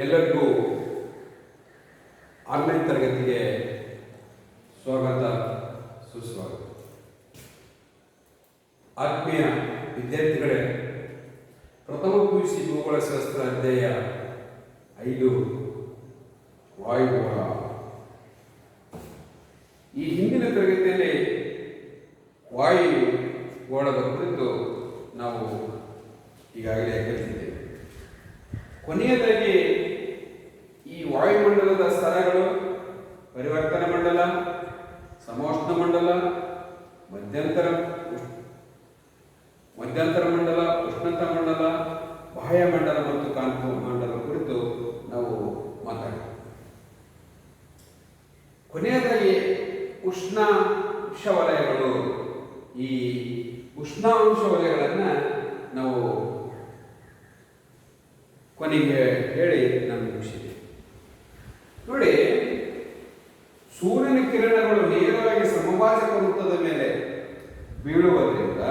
ಎಲ್ಲರಿಗೂ ಆನ್ಲೈನ್ ತರಗತಿಗೆ ಸ್ವಾಗತ ಸುಸ್ವಾಗತ. ಆತ್ಮೀಯ ವಿದ್ಯಾರ್ಥಿಗಳೇ, ಪ್ರಥಮ PUC ಭೂಗೋಳಶಾಸ್ತ್ರ ಅಧ್ಯಾಯ 5 ವಾಯುಗೋಳ. ಈ ಹಿಂದಿನ ತರಗತಿಯಲ್ಲಿ ವಾಯುಗೋಳದ ಕುರಿತು ನಾವು ಈಗಾಗಲೇ ಕಲಿತಿದ್ದೇವೆ. ಕೊನೆಯದಾಗಿ ಈ ವಾಯುಮಂಡಲದ ಸ್ತರಗಳು ಪರಿವರ್ತನ ಮಂಡಲ, ಸಮೋಷ್ಣ ಮಂಡಲ, ಮಧ್ಯಂತರ ಮಂಡಲ, ಉಷ್ಣತ ಮಂಡಲ, ಬಾಹ್ಯ ಮಂಡಲ ಮತ್ತು ಕಾಂತ ಮಂಡಲ ಕುರಿತು ನಾವು ಮಾತಾಡಿದ್ದೇವೆ. ಕೊನೆಯದಾಗಿ ಉಷ್ಣಾಂಶ ವಲಯಗಳು, ಈ ಉಷ್ಣಾಂಶ ವಲಯಗಳನ್ನು ನಾವು ಕೊನೆಗೆ ಹೇಳಿ ನಾನು ಮುಗಿಸಿದೆ. ನೋಡಿ, ಸೂರ್ಯನ ಕಿರಣಗಳು ನೇರವಾಗಿ ಸಮಭಾಜಕ ವೃತ್ತದ ಮೇಲೆ ಬೀಳುವುದರಿಂದ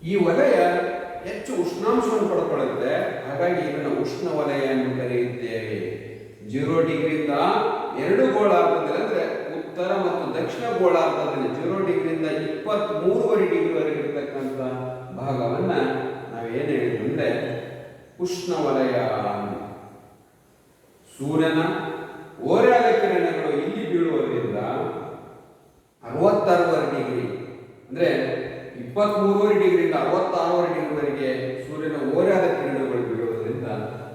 ಈ ವಲಯ ಹೆಚ್ಚು ಉಷ್ಣಾಂಶವನ್ನು ಪಡ್ಕೊಳ್ಳುತ್ತೆ. ಹಾಗಾಗಿ ಇದನ್ನು ಉಷ್ಣ ವಲಯ ಎಂದು ಕರೆಯುತ್ತೇವೆ. 0 ಡಿಗ್ರಿಯಿಂದ 2 ಗೋಳಾರ್ಧದಲ್ಲಿ, ಅಂದ್ರೆ ಉತ್ತರ ಮತ್ತು ದಕ್ಷಿಣ ಗೋಳಾರ್ಧದಲ್ಲಿ 0 ಡಿಗ್ರಿಯಿಂದ 23.5 ಡಿಗ್ರಿವರೆಗೆ ಇರತಕ್ಕಂಥ ಭಾಗವನ್ನ ನಾವೇನು ಹೇಳಿದ್ವಿ ಅಂದ್ರೆ ಉಷ್ಣವಲಯ. ಸೂರ್ಯನ ಓರೆಯಾದ ಕಿರಣಗಳು ಇಲ್ಲಿ ಬೀಳುವುದರಿಂದ 66 ಡಿಗ್ರಿ, ಅಂದ್ರೆ 23.5 ಡಿಗ್ರಿಯಿಂದ 66 ಡಿಗ್ರಿವರೆಗೆ ಸೂರ್ಯನ ಓರೆಯಾದ ಕಿರಣಗಳು ಬೀಳುವುದರಿಂದ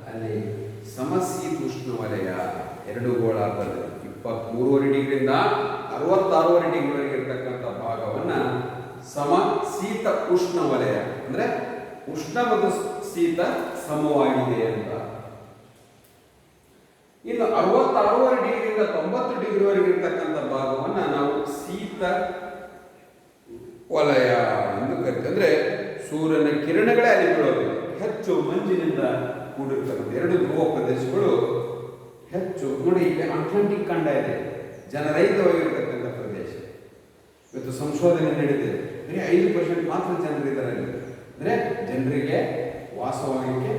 ಅಲ್ಲಿ ಸಮಶೀತೋಷ್ಣ ವಲಯ. 2 ಗೋಳಾರ್ಧದಲ್ಲಿ 23.5 ಡಿಗ್ರಿಯಿಂದ 66 ಡಿಗ್ರಿವರೆಗೆ ಇರತಕ್ಕಂಥ ಭಾಗವನ್ನ ಸಮಶೀತ ಉಷ್ಣ ವಲಯ, ಅಂದ್ರೆ ಉಷ್ಣ ಮತ್ತು ಶೀತ ಸಮವಾಗಿದೆ ಅಂತ. ಇನ್ನು 66 ಡಿಗ್ರಿಯಿಂದ 90 ಡಿಗ್ರಿವರೆಗೆ ಇರತಕ್ಕಂಥ ಭಾಗವನ್ನ ನಾವು ಶೀತ ವಲಯ ಎಂದು ಕರಿತೀವಿ. ಅಂದ್ರೆ ಸೂರ್ಯನ ಕಿರಣಗಳೇ ಅಲ್ಲಿ ಬೀಳೋದು, ಹೆಚ್ಚು ಮಂಜಿನಿಂದ ಕೂಡಿರ್ತಕ್ಕಂಥ 2 ಧ್ರುವ ಪ್ರದೇಶಗಳು ಹೆಚ್ಚು. ನೋಡಿ, ಇಲ್ಲಿ ಅಟ್ಲಾಂಟಿಕ್ ಖಂಡ ಇದೆ, ಜನರಹಿತವಾಗಿರತಕ್ಕಂಥ ಪ್ರದೇಶ. ಇವತ್ತು ಸಂಶೋಧನೆ ನಡೆದಿದೆ, 5% ಮಾತ್ರ ಜನರಿದ್ದಾರೆ. ಅಂದರೆ ಜನರಿಗೆ ವಾಸವಾಗಲಿಕ್ಕೆ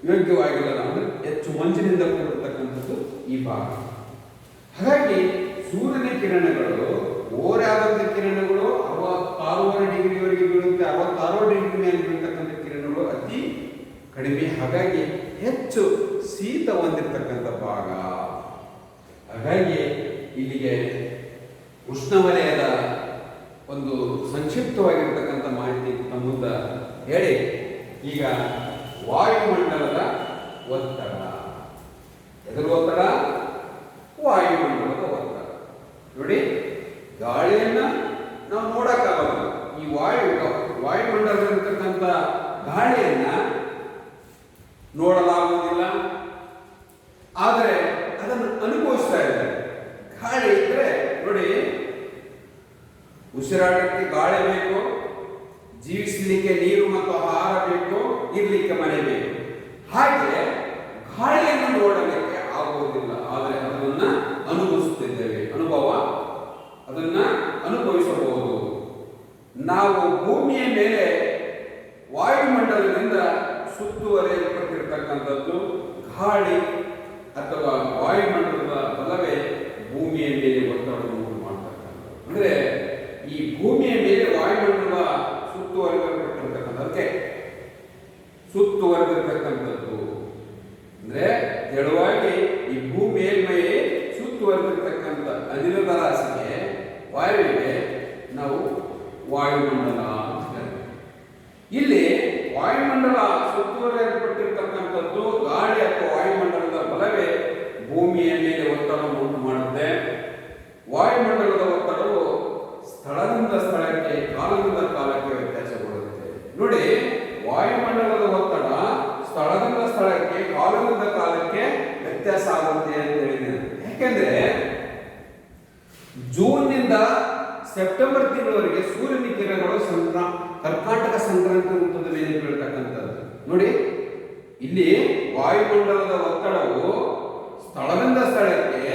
ಯೋಗ್ಯವಾಗಿಲ್ಲ, ಅಂದರೆ ಹೆಚ್ಚು ಮಂಜಿನಿಂದ ಕೂಡಿರ್ತಕ್ಕಂಥದ್ದು ಈ ಭಾಗ. ಹಾಗಾಗಿ ಸೂರ್ಯನ ಕಿರಣಗಳು, ಓರೆಯಾದಂಥ ಕಿರಣಗಳು 66 ಡಿಗ್ರಿವರೆಗೆ ಬೀಳುತ್ತೆ. 66 ಡಿಗ್ರಿ ಮೇಲೆ ಬೀಳ್ತಕ್ಕಂಥ ಕಿರಣಗಳು ಅತಿ ಕಡಿಮೆ, ಹಾಗಾಗಿ ಹೆಚ್ಚು ಶೀತ ಹೊಂದಿರತಕ್ಕಂಥ ಭಾಗ. ಹಾಗಾಗಿ ಇಲ್ಲಿಗೆ ಉಷ್ಣವಲಯದ ಒಂದು ಸಂಕ್ಷಿಪ್ತವಾಗಿರ್ತಕ್ಕಂಥ ಮಾಹಿತಿ ತಮ್ಮ ಮುಂದೆ ಹೇಳಿ, ಈಗ ವಾಯುಮಂಡಲದ ಒತ್ತಡ. ಎದುರು ಒತ್ತಡ? ವಾಯುಮಂಡಲದ ಒತ್ತಡ. ನೋಡಿ, ಗಾಳಿಯನ್ನ ನಾವು ನೋಡಕ್ಕಾಗಲ್ಲ. ಈ ವಾಯುಮಂಡಲದಲ್ಲಿರ್ತಕ್ಕಂಥ ಗಾಳಿಯನ್ನ ನೋಡಲಾಗುವುದಿಲ್ಲ, ಆದರೆ ಅದನ್ನು ಅನುಭವಿಸ್ತಾ ಇದ್ದಾರೆ. ಗಾಳಿ ಇದ್ರೆ ನೋಡಿ, ಉಸಿರಾಟಕ್ಕೆ ಗಾಳಿ ಬೇಕು, ಜೀವಿಸಲಿಕ್ಕೆ ನೀರು ಮತ್ತು ಆಹಾರ ಬೇಕು, ಇರ್ಲಿಕ್ಕೆ ಮನೆ ಬೇಕು. ಹಾಗೆ ಗಾಳಿಯನ್ನು ನೋಡಲಿಕ್ಕೆ ಆಗುವುದಿಲ್ಲ, ಆದರೆ ಅದನ್ನ ಅನುಭವಿಸುತ್ತಿದ್ದೇವೆ. ಅದನ್ನ ಅನುಭವಿಸಬಹುದು. ನಾವು ಭೂಮಿಯ ಮೇಲೆ ವಾಯುಮಂಡಲದಿಂದ ಸುತ್ತುವರಿಯಲ್ಪಟ್ಟಿರತಕ್ಕಂಥದ್ದು ಗಾಳಿ ಅಥವಾ ವಾಯುಮಂಡಲದ ಬಲವೇ ಭೂಮಿಯ ಮೇಲೆ ಒತ್ತಡವನ್ನು ಉಂಟು ಮಾಡತಕ್ಕಂಥದ್ದು. ಅಂದ್ರೆ ಈ ಭೂಮಿಯ ಮೇಲೆ ವಾಯುಮಂಡಲ ಸುತ್ತುವರೆದಿರ್ತಕ್ಕಂಥದ್ದು ಅಂದ್ರೆ ತೆಳುವಾಗಿ ಈ ಭೂ ಮೇಲ್ಮೈ ಸುತ್ತುವರೆದಿರ್ತಕ್ಕಂಥ ಅನಿಲದ ರಾಶಿಗೆ, ವಾಯುವಿಗೆ ನಾವು ವಾಯುಮಂಡಲ ಅಂತ ಹೇಳ್ತೀವಿ. ಇಲ್ಲಿ ವಾಯುಮಂಡಲ ಸುತ್ತುವರೆಯಲ್ಪಟ್ಟಿರ್ತಕ್ಕಂಥದ್ದು ಗಾಳಿ ಅಥವಾ ವಾಯುಮಂಡಲದ ಬಲವೇ ಭೂಮಿಯ ಮೇಲೆ ಒತ್ತಡವನ್ನು ಉಂಟು ಮಾಡುತ್ತೆ. ವಾಯುಮಂಡಲದ ಒತ್ತಡವು ಸ್ಥಳದಿಂದ ಸ್ಥಳಕ್ಕೆ, ಕಾಲದಿಂದ ಕಾಲಕ್ಕೆ ವ್ಯತ್ಯಾಸಗೊಳ್ಳುತ್ತೆ. ನೋಡಿ, ವಾಯುಮಂಡಲದ ಒತ್ತಡ ಸ್ಥಳದಿಂದ ಸ್ಥಳಕ್ಕೆ, ಕಾಲದಿಂದ ಕಾಲಕ್ಕೆ ವ್ಯತ್ಯಾಸ ಆಗುತ್ತೆ ಅಂತ ಹೇಳಿದ್ದೇನೆ. ಯಾಕೆಂದ್ರೆ ಜೂನ್ನಿಂದ ಸೆಪ್ಟೆಂಬರ್ ತಿಂಗಳವರೆಗೆ ಸೂರ್ಯನ ಕಿರಣಗಳು ಕರ್ಕಾಟಕ ಸಂಕ್ರಾಂತಿ ವೃತ್ತದ ಮೇಲೆ ಬೀಳ್ತಕ್ಕಂಥದ್ದು. ನೋಡಿ, ಇಲ್ಲಿ ವಾಯುಮಂಡಲದ ಒತ್ತಡವು ಸ್ಥಳದಿಂದ ಸ್ಥಳಕ್ಕೆ,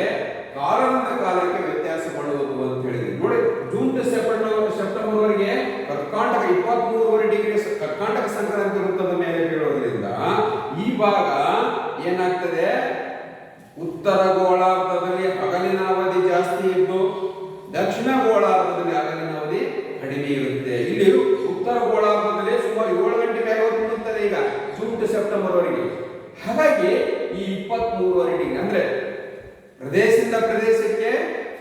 ಕಾಲದಿಂದ ಕಾಲಕ್ಕೆ ವ್ಯತ್ಯಾಸಗೊಳ್ಳುವುದು ಅಂತ ಹೇಳಿದೆ. ನೋಡಿ, ಜೂನ್ ಸೆಪ್ಟೆಂಬರ್ವರೆಗೆ ಕರ್ಕಾಟಕ 23.5 ಡಿಗ್ರಿ ಕರ್ಕಾಟಕ ಸಂಕ್ರಾಂತಿ ವೃತ್ತದ ಮೇಲೆ ಬೀಳೋದ್ರಿಂದ ದಕ್ಷಿಣ ಗೋಳಾರ್ಧದಲ್ಲಿ ಆಗಲಿನ ಅವಧಿ ಕಡಿಮೆ ಇರುತ್ತೆ. ಇಲ್ಲಿ ಉತ್ತರ ಗೋಳಾರ್ಧದಲ್ಲಿ ಸುಮಾರು 7 ಗಂಟೆ ಮೇಲೆ ಹೊರಟುತ್ತದೆ ಈಗ ಜೂನ್ ಟು ಸೆಪ್ಟೆಂಬರ್ ವರೆಗೆ. ಹಾಗಾಗಿ ಈ 23 ಡಿಗ್ರಿ ಅಂದ್ರೆ ಪ್ರದೇಶದಿಂದ ಪ್ರದೇಶಕ್ಕೆ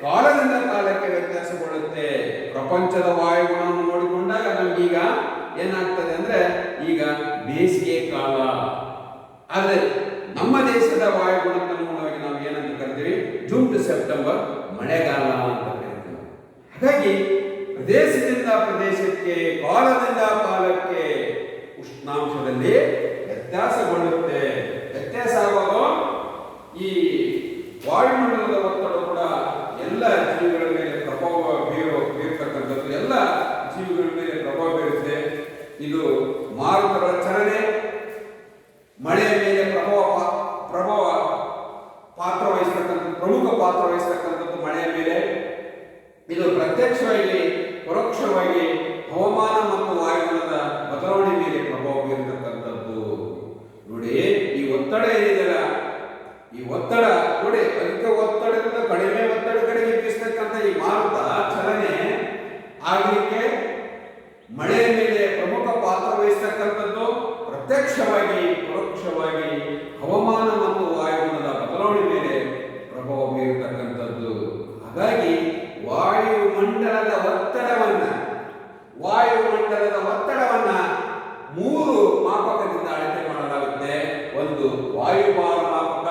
ಕಾಲದಿಂದ ಕಾಲಕ್ಕೆ ವ್ಯತ್ಯಾಸಗೊಳ್ಳುತ್ತೆ. ಪ್ರಪಂಚದ ವಾಯುಗುಣವನ್ನು ನೋಡಿಕೊಂಡಾಗ ನಮ್ಗೀಗ ಏನಾಗ್ತದೆ ಅಂದ್ರೆ ಈಗ ಬೇಸಿಗೆ ಕಾಲ, ಆದರೆ ನಮ್ಮ ದೇಶದ ವಾಯುಗುಣಕ್ಕನುಗುಣವಾಗಿ ನಾವು ಏನಂತ ಕರಿತೀವಿ, ಜೂನ್ ಟು ಸೆಪ್ಟೆಂಬರ್ ಮಳೆಗಾಲ ಅಂತ ಕರಿತೀವಿ. ಹಾಗಾಗಿ ಪ್ರದೇಶದಿಂದ ಪ್ರದೇಶಕ್ಕೆ ಕಾಲದಿಂದ ಕಾಲಕ್ಕೆ ಉಷ್ಣಾಂಶದಲ್ಲಿ ವ್ಯತ್ಯಾಸಗೊಳ್ಳುತ್ತೆ. ವ್ಯತ್ಯಾಸ ಆಗುವಾಗ ಈ ವಾಯುಮಂಡಲದ ಒತ್ತಡ ಕೂಡ ಎಲ್ಲ ಜೀವಿಗಳ ಮೇಲೆ ಪ್ರಭಾವ ಬೀರತಕ್ಕಂಥದ್ದು, ಎಲ್ಲ ಜೀವಿಗಳ ಮೇಲೆ ಪ್ರಭಾವ ಬೀರುತ್ತೆ. ಇದು ಮಾರುತಗಳ ಚಲನೆ, ಮಳೆಯ ಮೇಲೆ ಪ್ರಭಾವ ಪಾತ್ರ ವಹಿಸ್ತಕ್ಕಂಥದ್ದು, ಪ್ರಮುಖ ಪಾತ್ರ ವಹಿಸ್ತಕ್ಕಂಥದ್ದು ಮಳೆಯ ಮೇಲೆ. ಇದು ಪ್ರತ್ಯಕ್ಷವಾಗಿ ಪರೋಕ್ಷವಾಗಿ ಹವಾಮಾನ ಮತ್ತು ವಾಯುಗುಣದ ಬದಲಾವಣೆ ಮೇಲೆ ಪ್ರಭಾವ ಬೀರತಕ್ಕಂಥದ್ದು. ನೋಡಿ ಈ ಒತ್ತಡ ಏನಿದೆಯಲ್ಲ, ಈ ಒತ್ತಡ ನೋಡಿ ಅಧಿಕ ಒತ್ತಡದಿಂದ ಕಡಿಮೆ ಒತ್ತಡ ಕಡೆಗೆ ಬೀಸತಕ್ಕಂಥ ಈ ಮಾರುತ ಚಲನೆ ಆಗಲಿಕ್ಕೆ ಮಳೆಯ ಮೇಲೆ ಪ್ರಮುಖ ಪಾತ್ರ ವಹಿಸ್ತಕ್ಕಂಥದ್ದು, ಪ್ರತ್ಯಕ್ಷವಾಗಿ ಪರೋಕ್ಷವಾಗಿ ಹವಾಮಾನ ಮತ್ತು ವಾಯುಗುಣದ ಬದಲಾವಣೆ ಮೇಲೆ ಪ್ರಭಾವ ಬೀರತಕ್ಕಂಥದ್ದು. ಹಾಗಾಗಿ ವಾಯುಮಂಡಲದ ಒತ್ತಡವನ್ನ 3 ಮಾಪಕದಿಂದ ಅಳತೆ ಮಾಡಲಾಗುತ್ತೆ. ಒಂದು ವಾಯುಭಾರ ಮಾಪಕ,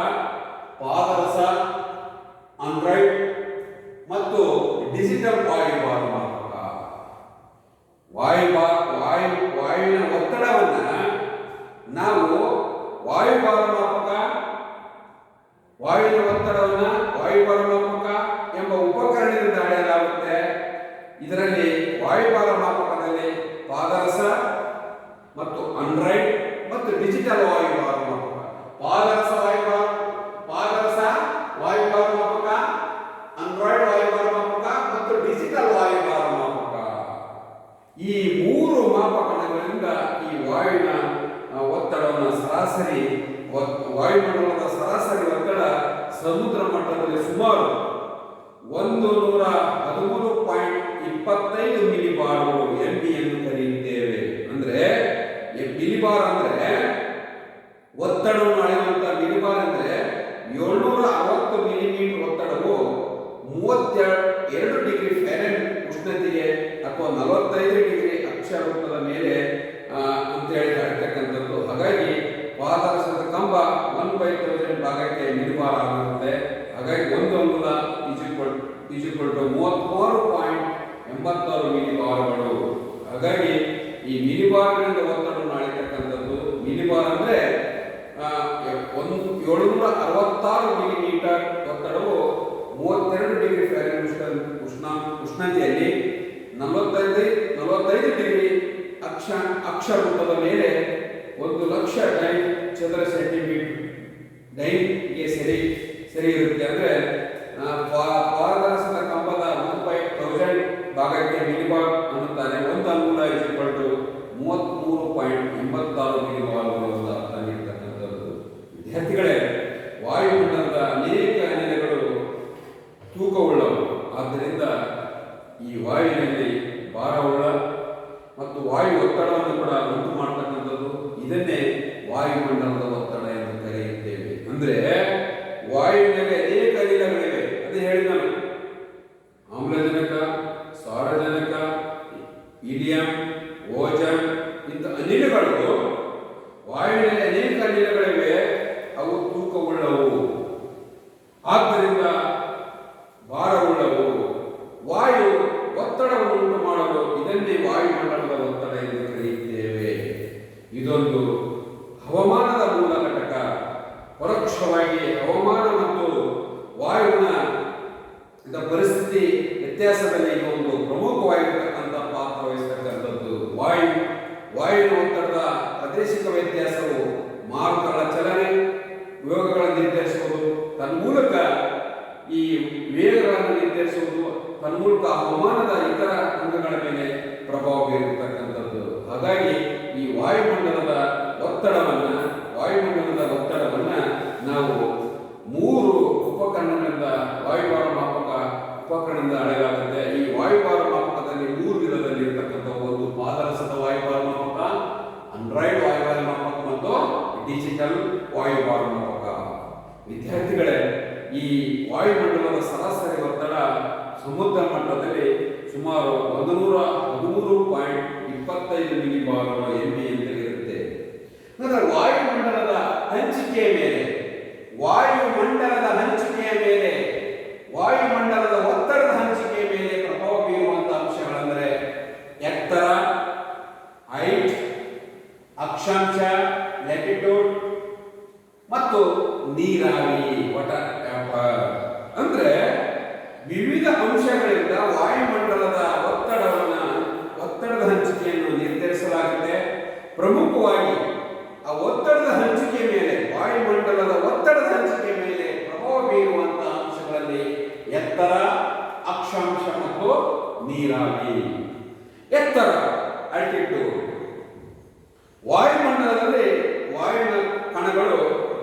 ಪಾದರಸ ಆಂಡ್ರಾಯ್ಡ್ ಮತ್ತು ಡಿಜಿಟಲ್ ವಾಯುಭಾರ ಮಾಪಕ. ವಾಯುವಿನ ಒತ್ತಡವನ್ನ ನಾವು ವಾಯುಭಾರ ಮಾಪಕ ಎಂಬ ಉಪಕರಣದಿಂದ ಅಳೆಯಲಾಗುತ್ತೆ. ಇದರಲ್ಲಿ ವಾಯುಭಾರ ಮಾಪಕದಲ್ಲಿ ಪಾದರಸ ಮತ್ತು ಆಂಡ್ರಾಯ್ಡ್ ಮತ್ತು ಡಿಜಿಟಲ್ ವಾಯುಭಾರ ಮಾಪಕ, ಪಾದರಸ ವಾಯುಭಾರ ಮಾಪಕ, ಆಂಡ್ರಾಯ್ಡ್ ವಾಯುಭಾರ ಮಾಪಕ ಮತ್ತು ಡಿಜಿಟಲ್ ವಾಯುಭಾರ ಮಾಪಕ. ಈ 3 ಮಾಪಕಗಳಿಂದ ಈ ವಾಯುವಿನ ಒತ್ತಡವನ್ನು ವಾಯುಮಂಡಲದ ಸರಾಸರಿ ಒತ್ತಡ ಸಮುದ್ರ ಮಟ್ಟದಲ್ಲಿ ಸುಮಾರು 113.25 ಮಿಲಿಬಾರ್ಗಳು ಎಂಬಿ ಎಂದು ಕರೆಯುತ್ತೇವೆ. ಅಂದ್ರೆ ಮಿಲಿಬಾರ್ ಅಂದ್ರೆ ಒತ್ತಡವನ್ನು ಅಳೆಯುವಂತ ಮಿಲಿಬಾರ್ ಅಂದ್ರೆ 760 ಮಿಲಿಮೀಟರ್ ಒತ್ತಡವು 32 ಡಿಗ್ರಿ ಫ್ಯಾರೆನ್ಹೀಟ್ ಉಷ್ಣತೆಗೆ ಅಥವಾ 45 ಡಿಗ್ರಿ ಅಕ್ಷಾವೃತ್ತದ ಮೇಲೆ ಅಂತ ಹೇಳಿ ಅಳೆತಕ್ಕಂಥದ್ದು. ಹಾಗಾಗಿ ಪಾದರಸದ ಕಂಬ 1/1000 ಭಾಗಕ್ಕೆ ಮಿಲಿಬಾರ್ ಆಗಿರುತ್ತೆ. ಹಾಗಾಗಿ 1 ಅಂಗುಲ = 33.86 ಮಿಲಿಬಾರ್ಗಳು. ಹಾಗಾಗಿ ಈ ಮಿಲಿಬಾರ್ಗಳಿಂದ ಒತ್ತಡವನ್ನು ಅಳೆತಕ್ಕಂಥದ್ದು. ಮಿಲಿಬಾರ್ ಅಂದ್ರೆ 766 ಮಿಲಿಮೀಟರ್ ಒತ್ತಡವು 32 ಡಿಗ್ರಿ ಫ್ಯಾರೆನ್ಹೀಟ್ ಉಷ್ಣತೆಯಲ್ಲಿ 45 ಡಿಗ್ರಿ ಅಕ್ಷಾವೃತ್ತದ ಮೇಲೆ 1,00,000 ಡೈನ್ ಚದರ ಸೆಂಟಿಮೀಟರ್ ಡೈನ್ಗೆ ಸರಿ ಇರುತ್ತೆ. ಅಂದ್ರೆ ಪಾದರಸದ ಕಂಬದ 1/1000 ಭಾಗಕ್ಕೆ ಮಿಲಿಬಾರ್ ಅನ್ನುತ್ತಾರೆ. 1 ಅಂಗುಲ = 33.86 ಮಿಲಿಬಾರ್ಗಳು ಅಂತ ಅರ್ಥ ನೀಡತಕ್ಕಂಥದ್ದು. ವಿದ್ಯಾರ್ಥಿಗಳೇ, ವಾಯುಮಂಡಲದ ಅನೇಕ ಅನಿಲಗಳು ತೂಕವುಳ್ಳವು. ಆದ್ದರಿಂದ ಈ ವಾಯುವಿನಲ್ಲಿ ಭಾರವುಳ್ಳ ಮತ್ತು ವಾಯು ಒತ್ತಡವನ್ನು ಕೂಡ ಉಂಟು ಮಾಡತಕ್ಕಂಥದ್ದು. ಇದನ್ನೇ ವಾಯುಮಂಡಲದ ಒತ್ತಡ ಎಂದು ಕರೆಯುತ್ತೇವೆ. ಅಂದ್ರೆ ವಾಯುವಿನಲ್ಲಿ ಅನೇಕ ಅನಿಲಗಳಿವೆ. ಅದೇ ಹೇಳಿದ ನಾನು, ಆಮ್ಲಜನಕ, ಸಾರಜನಕ, ಹೀಲಿಯಂ, ಓಜನ್ ಇಂಥ ಅನಿಲಗಳು ವಾಯುವಿನಲ್ಲಿ ಅನೇಕ ಅನಿಲಗಳಿವೆ. ಅವು ತೂಕವುಳ್ಳವು, ಆದ್ದರಿಂದ ಭಾರವುಳ್ಳವು. ವಾಯು ಒತ್ತಡವನ್ನು ಉಂಟು ಮಾಡಲು ಇದನ್ನೇ ವಾಯುಮಂಡಲದ ಒತ್ತಡ ಎಂದು ಕರೆಯುತ್ತೇವೆ. ಇದೊಂದು ಹವಾಮಾನದ ಮೂಲ ಘಟಕ. ಪರೋಕ್ಷವಾಗಿ ಹವಾಮಾನ ಮತ್ತು ವಾಯುವಿನ ಪರಿಸ್ಥಿತಿ ವ್ಯತ್ಯಾಸದಲ್ಲಿ ಇದೊಂದು ಪ್ರಮುಖವಾಗಿರ್ತಕ್ಕಂಥ ಪಾತ್ರ ವಹಿಸತಕ್ಕಂಥದ್ದು. ವಾಯುವಿನ ಒತ್ತಡದ ಪ್ರಾದೇಶಿಕ ವ್ಯತ್ಯಾಸವು ಮಾರುತಗಳ ಚಲನೆ, ವೇಗಗಳನ್ನು ನಿರ್ಧರಿಸುವುದು, ತನ್ಮೂಲಕ ಈ ವೇಗಗಳನ್ನು ನಿರ್ಧರಿಸುವುದು, ತನ್ಮೂಲಕ ಹವಾಮಾನದ ಇತರ ಅಂಗಗಳ ಮೇಲೆ ಪ್ರಭಾವ ಬೀರತಕ್ಕಂಥದ್ದು. ಹಾಗಾಗಿ ಈ ವಾಯುಮಂಡಲದ ಸಮುದ್ರ ಮಟ್ಟದಲ್ಲಿ ಸುಮಾರು 113.25 ಮಿಲಿಬಾರ್ ಎಮ್ಮೆ ಅಂತ ಇರುತ್ತೆ. ನಂತರ ವಾಯುಮಂಡಲದ ಹಂಚಿಕೆಯ ಮೇಲೆ, ವಾಯುಮಂಡಲದ ಹಂಚಿಕೆಯ ಮೇಲೆ, ವಾಯುಮಂಡಲದ ಒತ್ತಡದ ಹಂಚಿಕೆಯ ಮೇಲೆ ಪ್ರಭಾವ ಬೀರುವಂತಹ ಅಂಶಗಳೆಂದರೆ ಎತ್ತರ, ಹೈಟ್, ಅಕ್ಷಾಂಶ, ಲ್ಯಾಟಿಟ್ಯೂಡ್ ಮತ್ತು ನೀರಾವಿ, ವಾಟರ್ ವ್ಯಾಪರ್. ಅಂದ್ರೆ ವಿವಿಧ ಅಂಶಗಳಿಂದ ವಾಯುಮಂಡಲದ ಒತ್ತಡದ ಹಂಚಿಕೆಯನ್ನು ನಿರ್ಧರಿಸಲಾಗಿದೆ. ಪ್ರಮುಖವಾಗಿ ಆ ಒತ್ತಡದ ಹಂಚಿಕೆ ಮೇಲೆ, ವಾಯುಮಂಡಲದ ಒತ್ತಡದ ಹಂಚಿಕೆ ಮೇಲೆ ಪ್ರಭಾವ ಬೀರುವಂತಹ ಅಂಶಗಳಲ್ಲಿ ಎತ್ತರ, ಅಕ್ಷಾಂಶ ಮತ್ತು ನೀರಾವಿ. ಎತ್ತರ, ಆಲ್ಟಿಟ್ಯೂಡ್. ವಾಯುಮಂಡಲದಲ್ಲಿ ವಾಯುವಿನ ಕಣಗಳು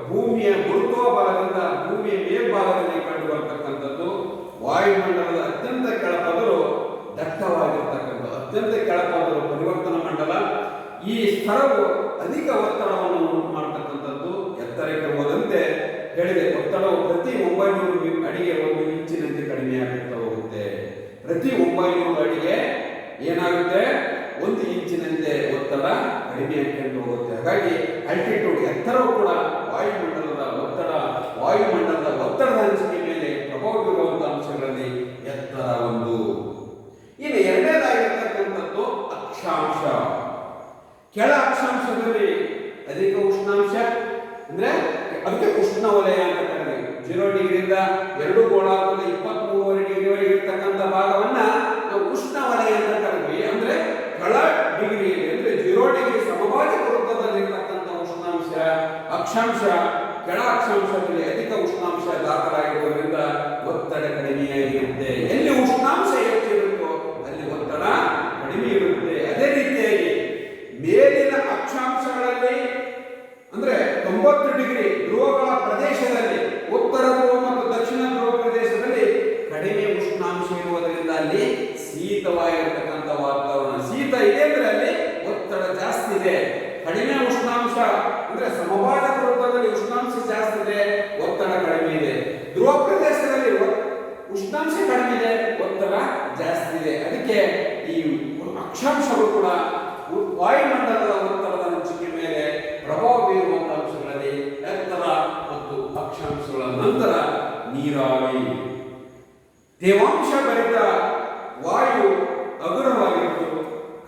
ಭೂಮಿಯ ಗುರುತ್ವಾಬಲದಿಂದ ಭೂಮಿಯ ಮೇಲ್ಭಾಗದಲ್ಲಿ ಕಂಡು ಬರತಕ್ಕಂಥದ್ದು. ವಾಯುಮಂಡಲದ ಅತ್ಯಂತ ಕೆಳಪದರು ದಟ್ಟವಾಗಿರ್ತಕ್ಕಂಥ ಅತ್ಯಂತ ಕೆಳಪದರು ಪರಿವರ್ತನಾ ಮಂಡಲ. ಈ ಸ್ತರವು ಅಧಿಕ ಒತ್ತಡವನ್ನು ಉಂಟು ಮಾಡತಕ್ಕಂಥದ್ದು. ಎತ್ತರಕ್ಕೆ ಹೋದಂತೆ ಹೇಳಿದೆ, ಒತ್ತಡವು ಪ್ರತಿ 900 ಅಡಿಗೆ 1 ಇಂಚಿನಂತೆ ಕಡಿಮೆಯಾಗುತ್ತಾ ಹೋಗುತ್ತೆ. ಪ್ರತಿ 900 ಅಡಿಗೆ ಏನಾಗುತ್ತೆ, 1 ಇಂಚಿನಂತೆ ಒತ್ತಡ ಕಡಿಮೆ ಆಗ್ಕೊಂಡು ಹೋಗುತ್ತೆ. ಹಾಗಾಗಿ ಆಲ್ಟಿಟ್ಯೂಡ್, ಎತ್ತರವು ಕೂಡ ವಾಯುಮಂಡಲದ ಒತ್ತಡದ ಹಂಚಿಕೆ ಮೇಲೆ ಪ್ರಭಾವ ಬೀರುವಂತಹ ಅಂಶಗಳಲ್ಲಿ ಎತ್ತರ ಒಂದು. ಇನ್ನು ಎರಡನೇದಾಗಿರ್ತಕ್ಕಂಥದ್ದು ಅಕ್ಷಾಂಶ. ಕೆಳ ಅಕ್ಷಾಂಶದಲ್ಲಿ ಅಧಿಕ ಉಷ್ಣಾಂಶ, ಅಂದ್ರೆ ಅದಕ್ಕೆ ಉಷ್ಣ ವಲಯ ಅಂತ ಕರೀತೀವಿ. 0 ಡಿಗ್ರಿಯಿಂದ 2 ಗೋಳಾರ್ಧದ 23 ಡಿಗ್ರಿವರೆಗೆ ಇರ್ತಕ್ಕಂಥ ಭಾಗವನ್ನ ನಾವು ಉಷ್ಣ ವಲಯ ಅಂತ ಕರೀತೀವಿ. ಅಂದ್ರೆ ಕೆಳ ಡಿಗ್ರಿಯಲ್ಲಿ, ಅಂದ್ರೆ 0 ಡಿಗ್ರಿ ಸಮಭಾಜಕ ವೃತ್ತದಲ್ಲಿ ಇರ್ತಕ್ಕಂಥ ಉಷ್ಣಾಂಶ. ಅಕ್ಷಾಂಶ, ಕೆಳ ಅಕ್ಷಾಂಶದಲ್ಲಿ ಅಧಿಕ ಉಷ್ಣಾಂಶ ದಾಖಲಾಗಿರುವುದರಿಂದ ಒತ್ತಡ ಕಡಿಮೆಯಾಗಿರುತ್ತೆ. ಎಲ್ಲಿ ಉಷ್ಣಾಂಶ ಹೆಚ್ಚಿರುತ್ತೋ ಅಲ್ಲಿ ಒತ್ತಡ ಕಡಿಮೆ ಇರುತ್ತೆ. ಅದೇ ರೀತಿಯಾಗಿ ಮೇಲಿನ ಅಕ್ಷಾಂಶಗಳಲ್ಲಿ, ಅಂದ್ರೆ 90 ಡಿಗ್ರಿ ಧ್ರುವಗಳ ಪ್ರದೇಶದಲ್ಲಿ, ಉತ್ತರ ಧ್ರುವ ಮತ್ತು ದಕ್ಷಿಣ ಧ್ರುವ ಪ್ರದೇಶದಲ್ಲಿ ಕಡಿಮೆ ಉಷ್ಣಾಂಶ ಇರುವುದರಿಂದ ಅಲ್ಲಿ ಶೀತವಾಗಿರ್ತಕ್ಕಂಥ ವಾತಾವರಣ. ಶೀತ ಇದೆ ಅಂದ್ರೆ ಅಲ್ಲಿ ಒತ್ತಡ ಜಾಸ್ತಿ ಇದೆ. ಕಡಿಮೆ ಉಷ್ಣಾಂಶ ಅಂದ್ರೆ ಸಮಭಾಜಕ ವೃತ್ತದಲ್ಲಿ ಉಷ್ಣಾಂಶ ಜಾಸ್ತಿ ಇದೆ, ಒತ್ತಡ ಕಡಿಮೆ ಇದೆ. ಧ್ರುವ ಪ್ರದೇಶದಲ್ಲಿ ಉಷ್ಣಾಂಶ ಕಡಿಮೆ ಇದೆ, ಒತ್ತಡ ಜಾಸ್ತಿ ಇದೆ. ಅದಕ್ಕೆ ಈ ಅಕ್ಷಾಂಶಗಳು ಕೂಡ ವಾಯುಮಂಡಲದ ಒತ್ತಡದ ಹಂಚಿಕೆ ಮೇಲೆ ಪ್ರಭಾವ ಬೀರುವಂತಹ ಅಂಶಗಳಲ್ಲಿ ಎತ್ತರ ಮತ್ತು ಅಕ್ಷಾಂಶಗಳ ನಂತರ ನೀರಾವಿ. ತೇವಾಂಶ ಭರಿತ ವಾಯು ಹಗುರವಾಗಿದ್ದು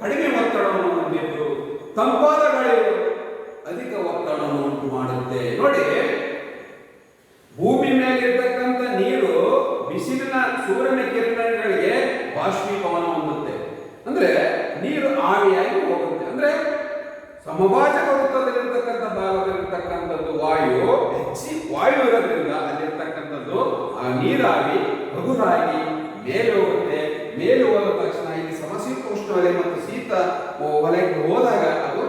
ಕಡಿಮೆ ಒತ್ತಡವನ್ನು ಹೊಂದಿದ್ದು ತಂಪಾದ ಗಾಳಿಯು ಅಧಿಕ ಒತ್ತಡವನ್ನು ಉಂಟು ಮಾಡುತ್ತೆ. ನೋಡಿ, ಭೂಮಿ ಮೇಲಿರ್ತಕ್ಕಂಥ ನೀರು ಬಿಸಿಲಿನ ಸೂರ್ಯನ ಕಿರಣಗಳಿಗೆ ಬಾಷ್ಪೀಭವನ ಹೊಂದುತ್ತೆ. ಅಂದ್ರೆ ನೀರು ಆವಿಯಾಗಿ ಹೋಗುತ್ತೆ. ಅಂದ್ರೆ ಸಮಭಾಜಕ ವೃತ್ತದಲ್ಲಿರ್ತಕ್ಕಂಥ ಭಾಗದಲ್ಲಿರ್ತಕ್ಕಂಥದ್ದು ವಾಯು ವಾಯು ಇರೋದ್ರಿಂದ ಅಲ್ಲಿರ್ತಕ್ಕಂಥದ್ದು ಆ ನೀರಾವಿ ಹಗುರಾಗಿ ಮೇಲೆ ಹೋಗುತ್ತೆ. ಮೇಲೆ ಹೋದ ತಕ್ಷಣ ಇಲ್ಲಿ ಸಮಶೀತ ಉಷ್ಣವಲಯ ಮತ್ತು ಶೀತ ವಲಯಕ್ಕೆ ಹೋದಾಗ ಅದು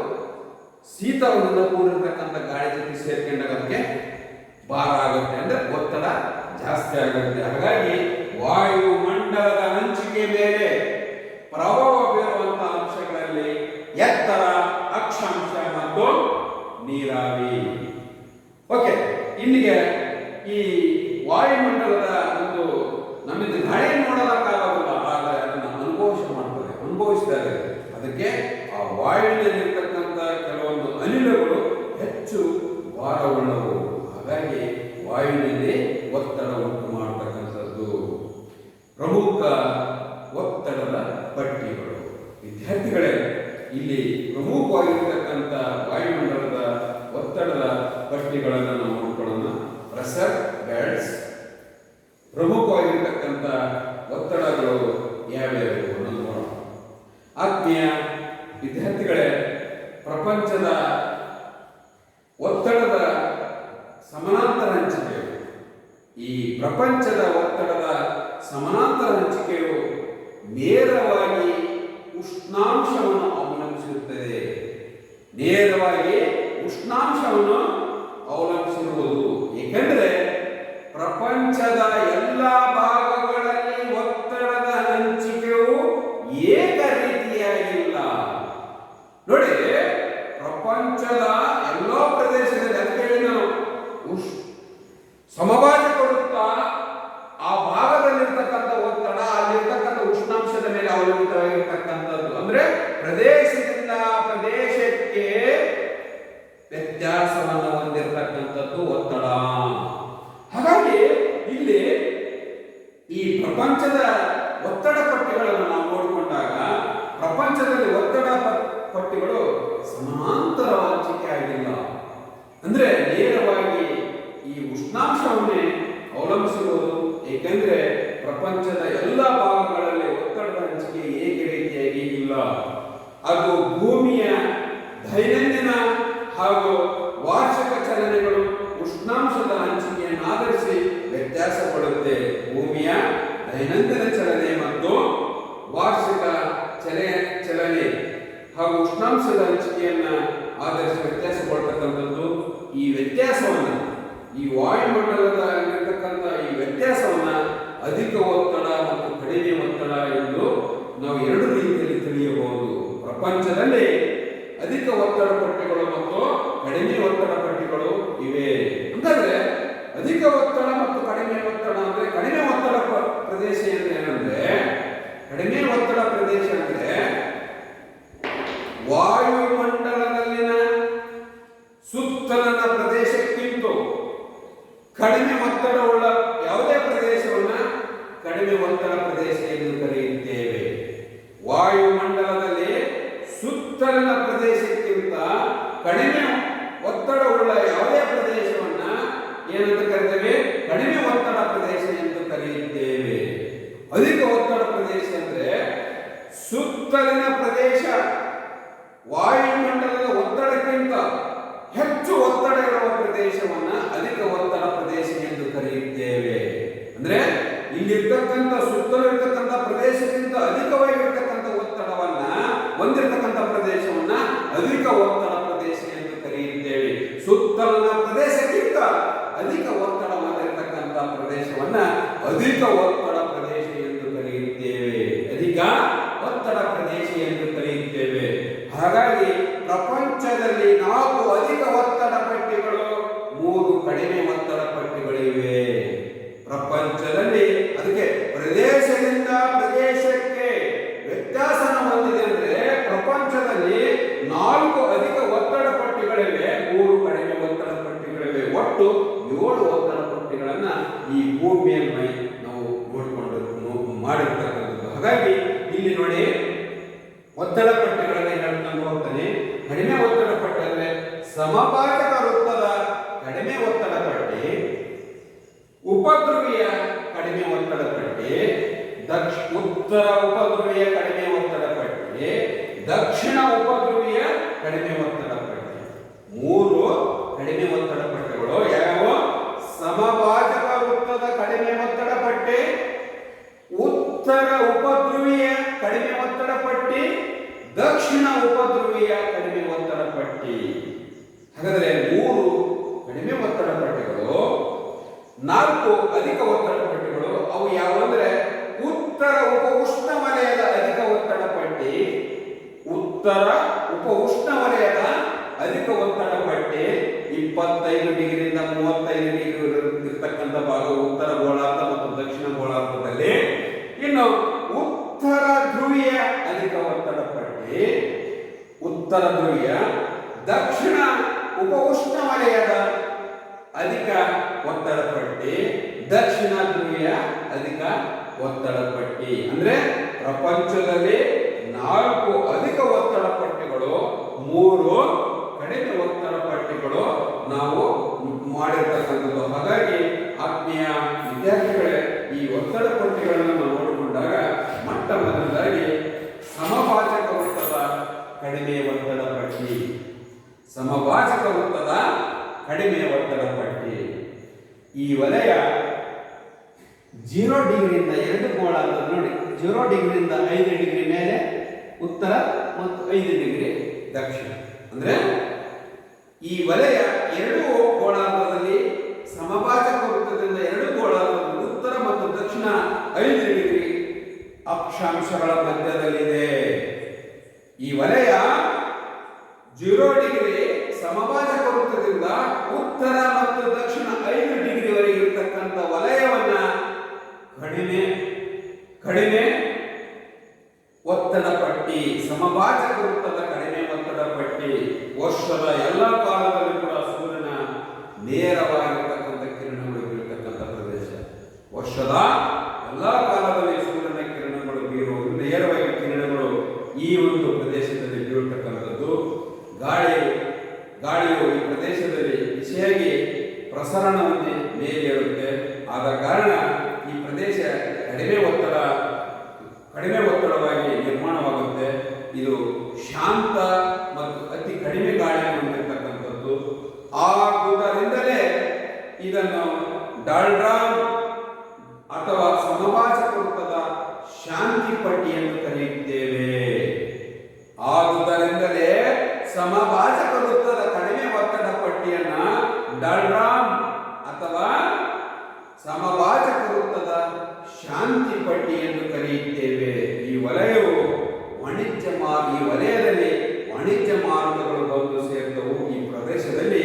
ಶೀತವನ್ನು ಕೂಡಿರ್ತಕ್ಕಂಥ ಗಾಳಿ ಜೊತೆ ಸೇರ್ಕೊಂಡಾಗ ಅದಕ್ಕೆ ಭಾರ ಆಗುತ್ತೆ, ಅಂದ್ರೆ ಒತ್ತಡ ಜಾಸ್ತಿ ಆಗುತ್ತೆ. ಹಾಗಾಗಿ ವಾಯುಮಂಡಲದ ಹಂಚಿಕೆ ಮೇಲೆ ಪ್ರಭಾವ ಬೀರುವಂತಹ ಅಂಶಗಳಲ್ಲಿ ಎತ್ತರ, ಅಕ್ಷಾಂಶ ಮತ್ತು ನೀರಾವಿ. ಓಕೆ, ಇಲ್ಲಿಗೆ ಈ ವಾಯುಮಂಡಲದ ಒಂದು ನಮ್ಮಿಂದ ಗಾಳಿಯನ್ನು ನೋಡೋದಕ್ಕಾಗೋದಿಲ್ಲ, ಆದರೆ ಅದನ್ನು ಅನುಭವಿಸಿದಾಗ ಅದಕ್ಕೆ ಆ ವಾಯುವಿನಲ್ಲಿರ್ತಕ್ಕಂಥ ಕೆಲವೊಂದು ಅನಿಲಗಳು ಹೆಚ್ಚು ಭಾರವುಳ್ಳವು. ಹಾಗಾಗಿ ವಾಯುವಿನಲ್ಲಿ ಒತ್ತಡ ಉಂಟು ಮಾಡತಕ್ಕಂಥದ್ದು. ಪ್ರಮುಖ ಒತ್ತಡದ ಪಟ್ಟಿಗಳು. ವಿದ್ಯಾರ್ಥಿಗಳೇ, ಇಲ್ಲಿ ಪ್ರಮುಖವಾಗಿರ್ತಕ್ಕಂಥ ವಾಯುಮಂಡಲದ ಒತ್ತಡದ ಪಟ್ಟಿಗಳನ್ನು ನಾವು ನೋಡ್ಕೊಳ್ಳೋಣ. Pressure belts. ಪ್ರಮುಖವಾಗಿರ್ತಕ್ಕಂಥ ಒತ್ತಡಗಳು ಯಾವ್ಯಾವು ಅನ್ನೋದು ನೋಡೋಣ. ಆತ್ಮೀಯ ವಿದ್ಯಾರ್ಥಿಗಳೇ, ಪ್ರಪಂಚದ ಒತ್ತಡದ ಸಮಾನಾಂತರ ಹಂಚಿಕೆಯು, ಈ ಪ್ರಪಂಚದ ಒತ್ತಡದ ಸಮಾನಾಂತರ ಹಂಚಿಕೆಯು ನೇರವಾಗಿ ಉಷ್ಣಾಂಶವನ್ನು ಅವಲಂಬಿಸಿರುತ್ತದೆ. ನೇರವಾಗಿ ಉಷ್ಣಾಂಶವನ್ನು ಅವಲಂಬಿಸಿರುವುದು. ಏಕೆಂದರೆ ಪ್ರಪಂಚದ ಎಲ್ಲ ಭಾಗಗಳಲ್ಲಿ ಒತ್ತಡದ ಹಂಚಿಕೆಯು ಏಕ ರೀತಿಯಾಗಿಲ್ಲ. ನೋಡಿ, ಪ್ರಪಂಚದ ಎಲ್ಲ ಪ್ರದೇಶದಲ್ಲಿ ಅದಕ್ಕೆ ನಾವು ಸಮಭಾಜಕ ವೃತ್ತ, ಆ ಭಾಗದಲ್ಲಿರ್ತಕ್ಕಂಥ ಒತ್ತಡ ಅವಲಂಬಿತವಾಗಿರ್ತಕ್ಕಂಥದ್ದು. ಅಂದ್ರೆ ಪ್ರದೇಶದಿಂದ ಪ್ರದೇಶಕ್ಕೆ ವ್ಯತ್ಯಾಸವನ್ನು ಹೊಂದಿರತಕ್ಕಂಥದ್ದು ಒತ್ತಡ. ಹಾಗಾಗಿ ಇಲ್ಲಿ ಈ ಪ್ರಪಂಚದ ಒತ್ತಡ ಪಟ್ಟಿಗಳನ್ನು ನಾವು ನೋಡಿಕೊಂಡಾಗ ಪ್ರಪಂಚದಲ್ಲಿ ಒತ್ತಡ ಪಟ್ಟಿಗಳು ಸಮಾಂತರ ಹಂಚಿಕೆ ಆಗಿಲ್ಲ. ಅಂದ್ರೆ ನೇರವಾಗಿ ಈ ಉಷ್ಣಾಂಶವನ್ನೇ ಅವಲಂಬಿಸಬಹುದು. ಏಕೆಂದ್ರೆ ಪ್ರಪಂಚದ ಎಲ್ಲ ಭಾಗಗಳಲ್ಲಿ ಒತ್ತಡದ ಹಂಚಿಕೆ ಏಕ ರೀತಿಯಾಗಿ ಇಲ್ಲ. ಅದು ಭೂಮಿಯ ದೈನಂದಿನ ಹಾಗೂ ವಾರ್ಷಿಕ ಚಲನೆಗಳು ಉಷ್ಣಾಂಶದ ಹಂಚಿಕೆಯನ್ನು ಆಧರಿಸಿ ವ್ಯತ್ಯಾಸಪಡುತ್ತೆ. ಭೂಮಿಯ ದೈನಂದಿನ ಚಲನೆ ಮತ್ತು ವಾರ್ಷಿಕ ಚಲನೆ ಹಾಗೂ ಉಷ್ಣಾಂಶದ ಹಂಚಿಕೆಯನ್ನ ಆಧರಿಸಿ ವ್ಯತ್ಯಾಸಪಡ್ತಕ್ಕಂಥದ್ದು. ಈ ವ್ಯತ್ಯಾಸವನ್ನ ಈ ವಾಯುಮಂಡಲದಲ್ಲಿರ್ತಕ್ಕಂಥ ಈ ವ್ಯತ್ಯಾಸವನ್ನ ಅಧಿಕ ಒತ್ತಡ ಮತ್ತು ಕಡಿಮೆ ಒತ್ತಡ ಎಂದು ನಾವು ಎರಡು ರೀತಿಯಲ್ಲಿ ತಿಳಿಯಬಹುದು. ಪ್ರಪಂಚದಲ್ಲಿ ಅಧಿಕ ಒತ್ತಡ ಪಟ್ಟಿಗಳು ಮತ್ತು ಕಡಿಮೆ ಒತ್ತಡ ಪಟ್ಟಿಗಳು ಇವೆ. ಅಂತಂದ್ರೆ ಅಧಿಕ ಒತ್ತಡ ಮತ್ತು ಕಡಿಮೆ ಒತ್ತಡ ಅಂದ್ರೆ ಕಡಿಮೆ ಒತ್ತಡ ಪ್ರದೇಶ ಏನಂದ್ರೆ ಕಡಿಮೆ ಒತ್ತಡ ಪ್ರದೇಶ ಅಂದ್ರೆ ವಾಯುಮಂಡಲದಲ್ಲಿನ ಸುತ್ತಲಿನ ಪ್ರದೇಶಕ್ಕಿಂತ ಕಡಿಮೆ ಒತ್ತಡವುಳ್ಳ ಯಾವುದೇ ಪ್ರದೇಶವನ್ನ ಕಡಿಮೆ ಒತ್ತಡ ಪ್ರದೇಶ ಎಂದು ಕರೆಯುತ್ತೇವೆ. ವಾಯುಮಂಡಲದಲ್ಲಿ ಸುತ್ತಲಿನ ಪ್ರದೇಶಕ್ಕಿಂತ ಕಡಿಮೆ ಒತ್ತಡವುಳ್ಳ ಯಾವುದೇ ಪ್ರದೇಶವನ್ನ ಏನಂತ ಕರೀತೇವೆ? ಕಡಿಮೆ ಒತ್ತಡ ಪ್ರದೇಶ ಎಂದು ಕರೆಯುತ್ತೇವೆ. ಅಧಿಕ ಒತ್ತಡ ಪ್ರದೇಶ ಅಂದ್ರೆ ಸುತ್ತಲಿನ ಪ್ರದೇಶ ವಾಯುಮಂಡಲದ ಒತ್ತಡಕ್ಕಿಂತ ಹೆಚ್ಚು ಒತ್ತಡ ಇರುವ ಪ್ರದೇಶವನ್ನ ಅಧಿಕ ಒತ್ತಡ ಪ್ರದೇಶ ಎಂದು ಕರೆಯುತ್ತೇವೆ. ಅಂದ್ರೆ ಇಲ್ಲಿರ್ತಕ್ಕಂಥ ಸುತ್ತಲಿರ್ತಕ್ಕಂಥ ಪ್ರದೇಶಕ್ಕಿಂತ ಅಧಿಕವಾಗಿರ್ತಕ್ಕಂಥ ಒತ್ತಡವನ್ನ ಹೊಂದಿರತಕ್ಕಂಥ ಪ್ರದೇಶವನ್ನ ಅಧಿಕ ಒತ್ತಡ ಪ್ರದೇಶ ಎಂದು ಕರೆಯುತ್ತೇವೆ. ಸುತ್ತಲಿನ ಪ್ರದೇಶಕ್ಕಿಂತ ಅಧಿಕ ಒತ್ತಡ ಹೊಂದಿರತಕ್ಕಂಥ ಪ್ರದೇಶವನ್ನ ಅಧಿಕ ಒತ್ತಡ ಪ್ರದೇಶ ಎಂದು ಕರೆಯುತ್ತೇವೆ. ಅಧಿಕ ಒತ್ತಡ ಪ್ರದೇಶ ಎಂದು ಕರೆಯುತ್ತೇವೆ. ಹಾಗಾಗಿ ಪ್ರಪಂಚದಲ್ಲಿ 4 ಅಧಿಕ ಒತ್ತಡ ಪಟ್ಟಿಗಳು, 3 ಕಡಿಮೆ ಒತ್ತಡ ಪಟ್ಟಿಗಳಿವೆ ಪ್ರಪಂಚದಲ್ಲಿ. ಅದಕ್ಕೆ ಪ್ರದೇಶದಿಂದ ಪ್ರದೇಶಕ್ಕೆ ವ್ಯತ್ಯಾಸ ಹೊಂದಿದೆ. ಅಂದ್ರೆ ಪ್ರಪಂಚದಲ್ಲಿ 4 ಅಧಿಕ ಒತ್ತಡ ಪಟ್ಟಿಗಳಿವೆ, 3 ಕಡಿಮೆ ಒತ್ತಡ ಪಟ್ಟಿಗಳಿವೆ. ಒಟ್ಟು 7 ಒತ್ತಡ ಪಟ್ಟಿಗಳನ್ನ ಈ ಭೂಮಿಯಲ್ಲಿ ನಾವು ನೋಡಿಕೊಂಡು ಮಾಡಿರ್ತಕ್ಕಂಥದ್ದು. ಹಾಗಾಗಿ ಇಲ್ಲಿ ನೋಡಿ ಒತ್ತಡ ಪಟ್ಟಿಗಳನ್ನ ಹೇಳ್ತಾ ಹೋಗ್ತಾನೆ. ಕಡಿಮೆ ಒತ್ತಡ ಪಟ್ಟಿ ಅಂದ್ರೆ ಸಮಭಾಜಕ ವೃತ್ತದ ಕಡಿಮೆ ಒತ್ತಡ ಪಟ್ಟಿ, ಉಪಧ್ರುವಿಯ ಕಡಿಮೆ ಒತ್ತಡ ಪಟ್ಟಿ, ಉತ್ತರ ಉಪಧ್ರುವಿಯ ಕಡಿಮೆ ಒತ್ತಡ ಪಟ್ಟಿ, ದಕ್ಷಿಣ ಉಪಧ್ರುವಿಯ ಕಡಿಮೆ ಒತ್ತಡ ಪಟ್ಟಿ. 3 ಕಡಿಮೆ ಒತ್ತಡ ಪಟ್ಟಿಗಳು ಯಾವ? ಸಮಭಾಜಕ ವೃತ್ತದ ಕಡಿಮೆ ಒತ್ತಡ ಪಟ್ಟಿ, ಉತ್ತರ ಉಪಧ್ರುವಿಯ ಕಡಿಮೆ ಒತ್ತಡ ಪಟ್ಟಿ, ದಕ್ಷಿಣ ಉಪಧ್ರುವಿಯ ಕಡಿಮೆ ಒತ್ತಡ ಪಟ್ಟಿ. ಹಾಗಾದ್ರೆ 3 ಕಡಿಮೆ ಒತ್ತಡ ಪಟ್ಟಿಗಳು, 4 ಅಧಿಕ ಒತ್ತಡ ಪಟ್ಟಿಗಳು. ಅವು ಯಾವಂದ್ರೆ ಉತ್ತರ ಉಪ ಉಷ್ಣವಲಯದ ಅಧಿಕ ಒತ್ತಡ ಪಟ್ಟಿ, ಉತ್ತರ ಉಪ ಉಷ್ಣವಲಯದ ಅಧಿಕ ಒತ್ತಡ ಪಟ್ಟಿ 25 ಡಿಗ್ರಿಯಿಂದ 35 ಡಿಗ್ರಿ ಇರತಕ್ಕಂಥ ಭಾಗ ಉತ್ತರ ಗೋಳಾರ್ಧ ಮತ್ತು ದಕ್ಷಿಣ ಗೋಳಾರ್ಧದಲ್ಲಿ. ಇನ್ನು ಉತ್ತರ ಧ್ರುವೀಯ ಅಧಿಕ ಒತ್ತಡ ಪಟ್ಟಿ, ಉತ್ತರ ಧ್ರುವೀಯ, ದಕ್ಷಿಣ ಉಪ ಉಷ್ಣವಲಯದ ಅಧಿಕ ಒತ್ತಡ ಪಟ್ಟಿ, ದಕ್ಷಿಣ ಧ್ರುವೀಯ ಅಧಿಕ ಒತ್ತಡ ಪಟ್ಟಿ. ಅಂದ್ರೆ ಪ್ರಪಂಚದಲ್ಲಿ 4 ಅಧಿಕ ಒತ್ತಡ ಪಟ್ಟಿಗಳು, 3 ಕಡಿಮೆ ಒತ್ತಡ ಪಟ್ಟಿಗಳು ನಾವು ಮಾಡಿರ್ತಕ್ಕಂಥದ್ದು. ಹಾಗಾಗಿ ಆತ್ಮೀಯ ವಿದ್ಯಾರ್ಥಿಗಳೇ, ಈ ಒತ್ತಡ ಪಟ್ಟಿಗಳನ್ನು ನಾವು ನೋಡಿಕೊಂಡಾಗ ಮೊಟ್ಟ ಮೊದಲದಾಗಿ ಸಮಭಾಜಕ ವೃತ್ತದ ಕಡಿಮೆ ಒತ್ತಡ ಪಟ್ಟಿ, ಸಮಭಾಜಕ ವೃತ್ತದ ಕಡಿಮೆ ಒತ್ತಡ ಪಟ್ಟಿ. ಈ ವಲಯ 0 ಡಿಗ್ರಿಯಿಂದ 2 ಗೋಳಾರ್ಧ ನೋಡಿ, 0 ಡಿಗ್ರಿಯಿಂದ 5 ಡಿಗ್ರಿ ಮೇಲೆ ಉತ್ತರ ಮತ್ತು 5 ಡಿಗ್ರಿ ದಕ್ಷಿಣ. ಅಂದ್ರೆ ಈ ವಲಯ 2 ಗೋಳಾರ್ಧದಲ್ಲಿ ಸಮಭಾಜಕ ವೃತ್ತದಿಂದ 2 ಗೋಳಾರ್ಧದಲ್ಲಿ ಉತ್ತರ ಮತ್ತು ದಕ್ಷಿಣ 5 ಡಿಗ್ರಿ ಅಕ್ಷಾಂಶಗಳ ಮಧ್ಯದಲ್ಲಿದೆ. ಈ ವಲಯ 0 ಡಿಗ್ರಿ ಸಮಭಾಜಕ ವೃತ್ತದಿಂದ ಉತ್ತರ ಮತ್ತು ದಕ್ಷಿಣ 5 ಡಿಗ್ರಿವರೆಗೆ ಇರತಕ್ಕಂಥ ವಲಯವನ್ನ ಕಡಿಮೆ ಒತ್ತಡ ಪಟ್ಟಿ, ಸಮಭಾಜಕ ವೃತ್ತದ ಕಡಿಮೆ ಒತ್ತಡ ಪಟ್ಟಿ. ವರ್ಷದ ಎಲ್ಲ ಕಾಲದಲ್ಲೂ ಕೂಡ ಸೂರ್ಯನ ನೇರವಾಗಿರ್ತಕ್ಕಂಥ ಕಿರಣಗಳು ಬೀಳ್ತಕ್ಕಂಥ ಪ್ರದೇಶ. ವರ್ಷದ ಎಲ್ಲ ಕಾಲದಲ್ಲಿ ಸೂರ್ಯನ ಕಿರಣಗಳು ಬೀರುವುದು, ನೇರವಾಗಿ ಕಿರಣಗಳು ಈ ಒಂದು ಪ್ರದೇಶದಲ್ಲಿ ಬೀಳ್ತಕ್ಕಂಥದ್ದು. ಗಾಳಿಯು ಈ ಪ್ರದೇಶದಲ್ಲಿ ಬಿಸಿಯಾಗಿ ಪ್ರಸರಣವನ್ನೇ ಮೇಲೇರುತ್ತೆ. ಆದ ಕಾರಣ ಈ ಪ್ರದೇಶ ಕಡಿಮೆ ಒತ್ತಡವಾಗಿ ನಿರ್ಮಾಣವಾಗುತ್ತೆ. ಇದು ಶಾಂತ ಮತ್ತು ಅತಿ ಕಡಿಮೆ ಗಾಳಿಯನ್ನು ಹೊಂದಿರತಕ್ಕಂಥದ್ದು. ಆದುದರಿಂದಲೇ ಇದನ್ನು ಡಾಲ್ಡ್ರಾಮ್ ಅಥವಾ ಸಮಭಾಜಕ ವೃತ್ತದ ಶಾಂತಿ ಪಟ್ಟಿ ಎಂದು ಕರೆಯುತ್ತೇವೆ. ಆದುದರಿಂದಲೇ ಸಮಭಾಜಕ ವೃತ್ತದ ಕಡಿಮೆ ಒತ್ತಡ ಪಟ್ಟಿಯನ್ನ ಡಾಲ್ಡ್ರಾಮ್ ಅಥವಾ ಸಮಭಾಜಕ ವೃತ್ತದ ಶಾಂತಿ ಪಟ್ಟಿ ಎಂದು ಕರೆಯುತ್ತೇವೆ. ಈ ವಲಯದಲ್ಲಿ ವಾಣಿಜ್ಯ ಮಾರುಕಟ್ಟೆಗಳು ಬಂದು ಸೇರ್ತವು. ಈ ಪ್ರದೇಶದಲ್ಲಿ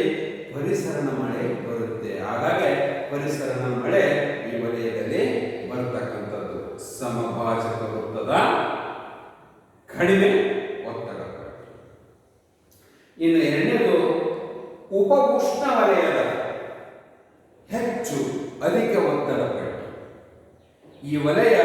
ಪರಿಸರನ ಮಳೆ ಬರುತ್ತೆ. ಹಾಗಾಗಿ ಪರಿಸರನ ಮಳೆ ಈ ವಲಯದಲ್ಲಿ ಬರತಕ್ಕಂಥದ್ದು. ಸಮಭಾಜಕ ವೃತ್ತದ ಕಡಿಮೆ ಒತ್ತಡ ಪಟ್ಟಿ. ಇನ್ನು ಎರಡನೇದು ಉಪ ಉಷ್ಣ ವಲಯದ ಅಧಿಕ ಒತ್ತಡ ಪಟ್ಟಿ. ಈ ವಲಯ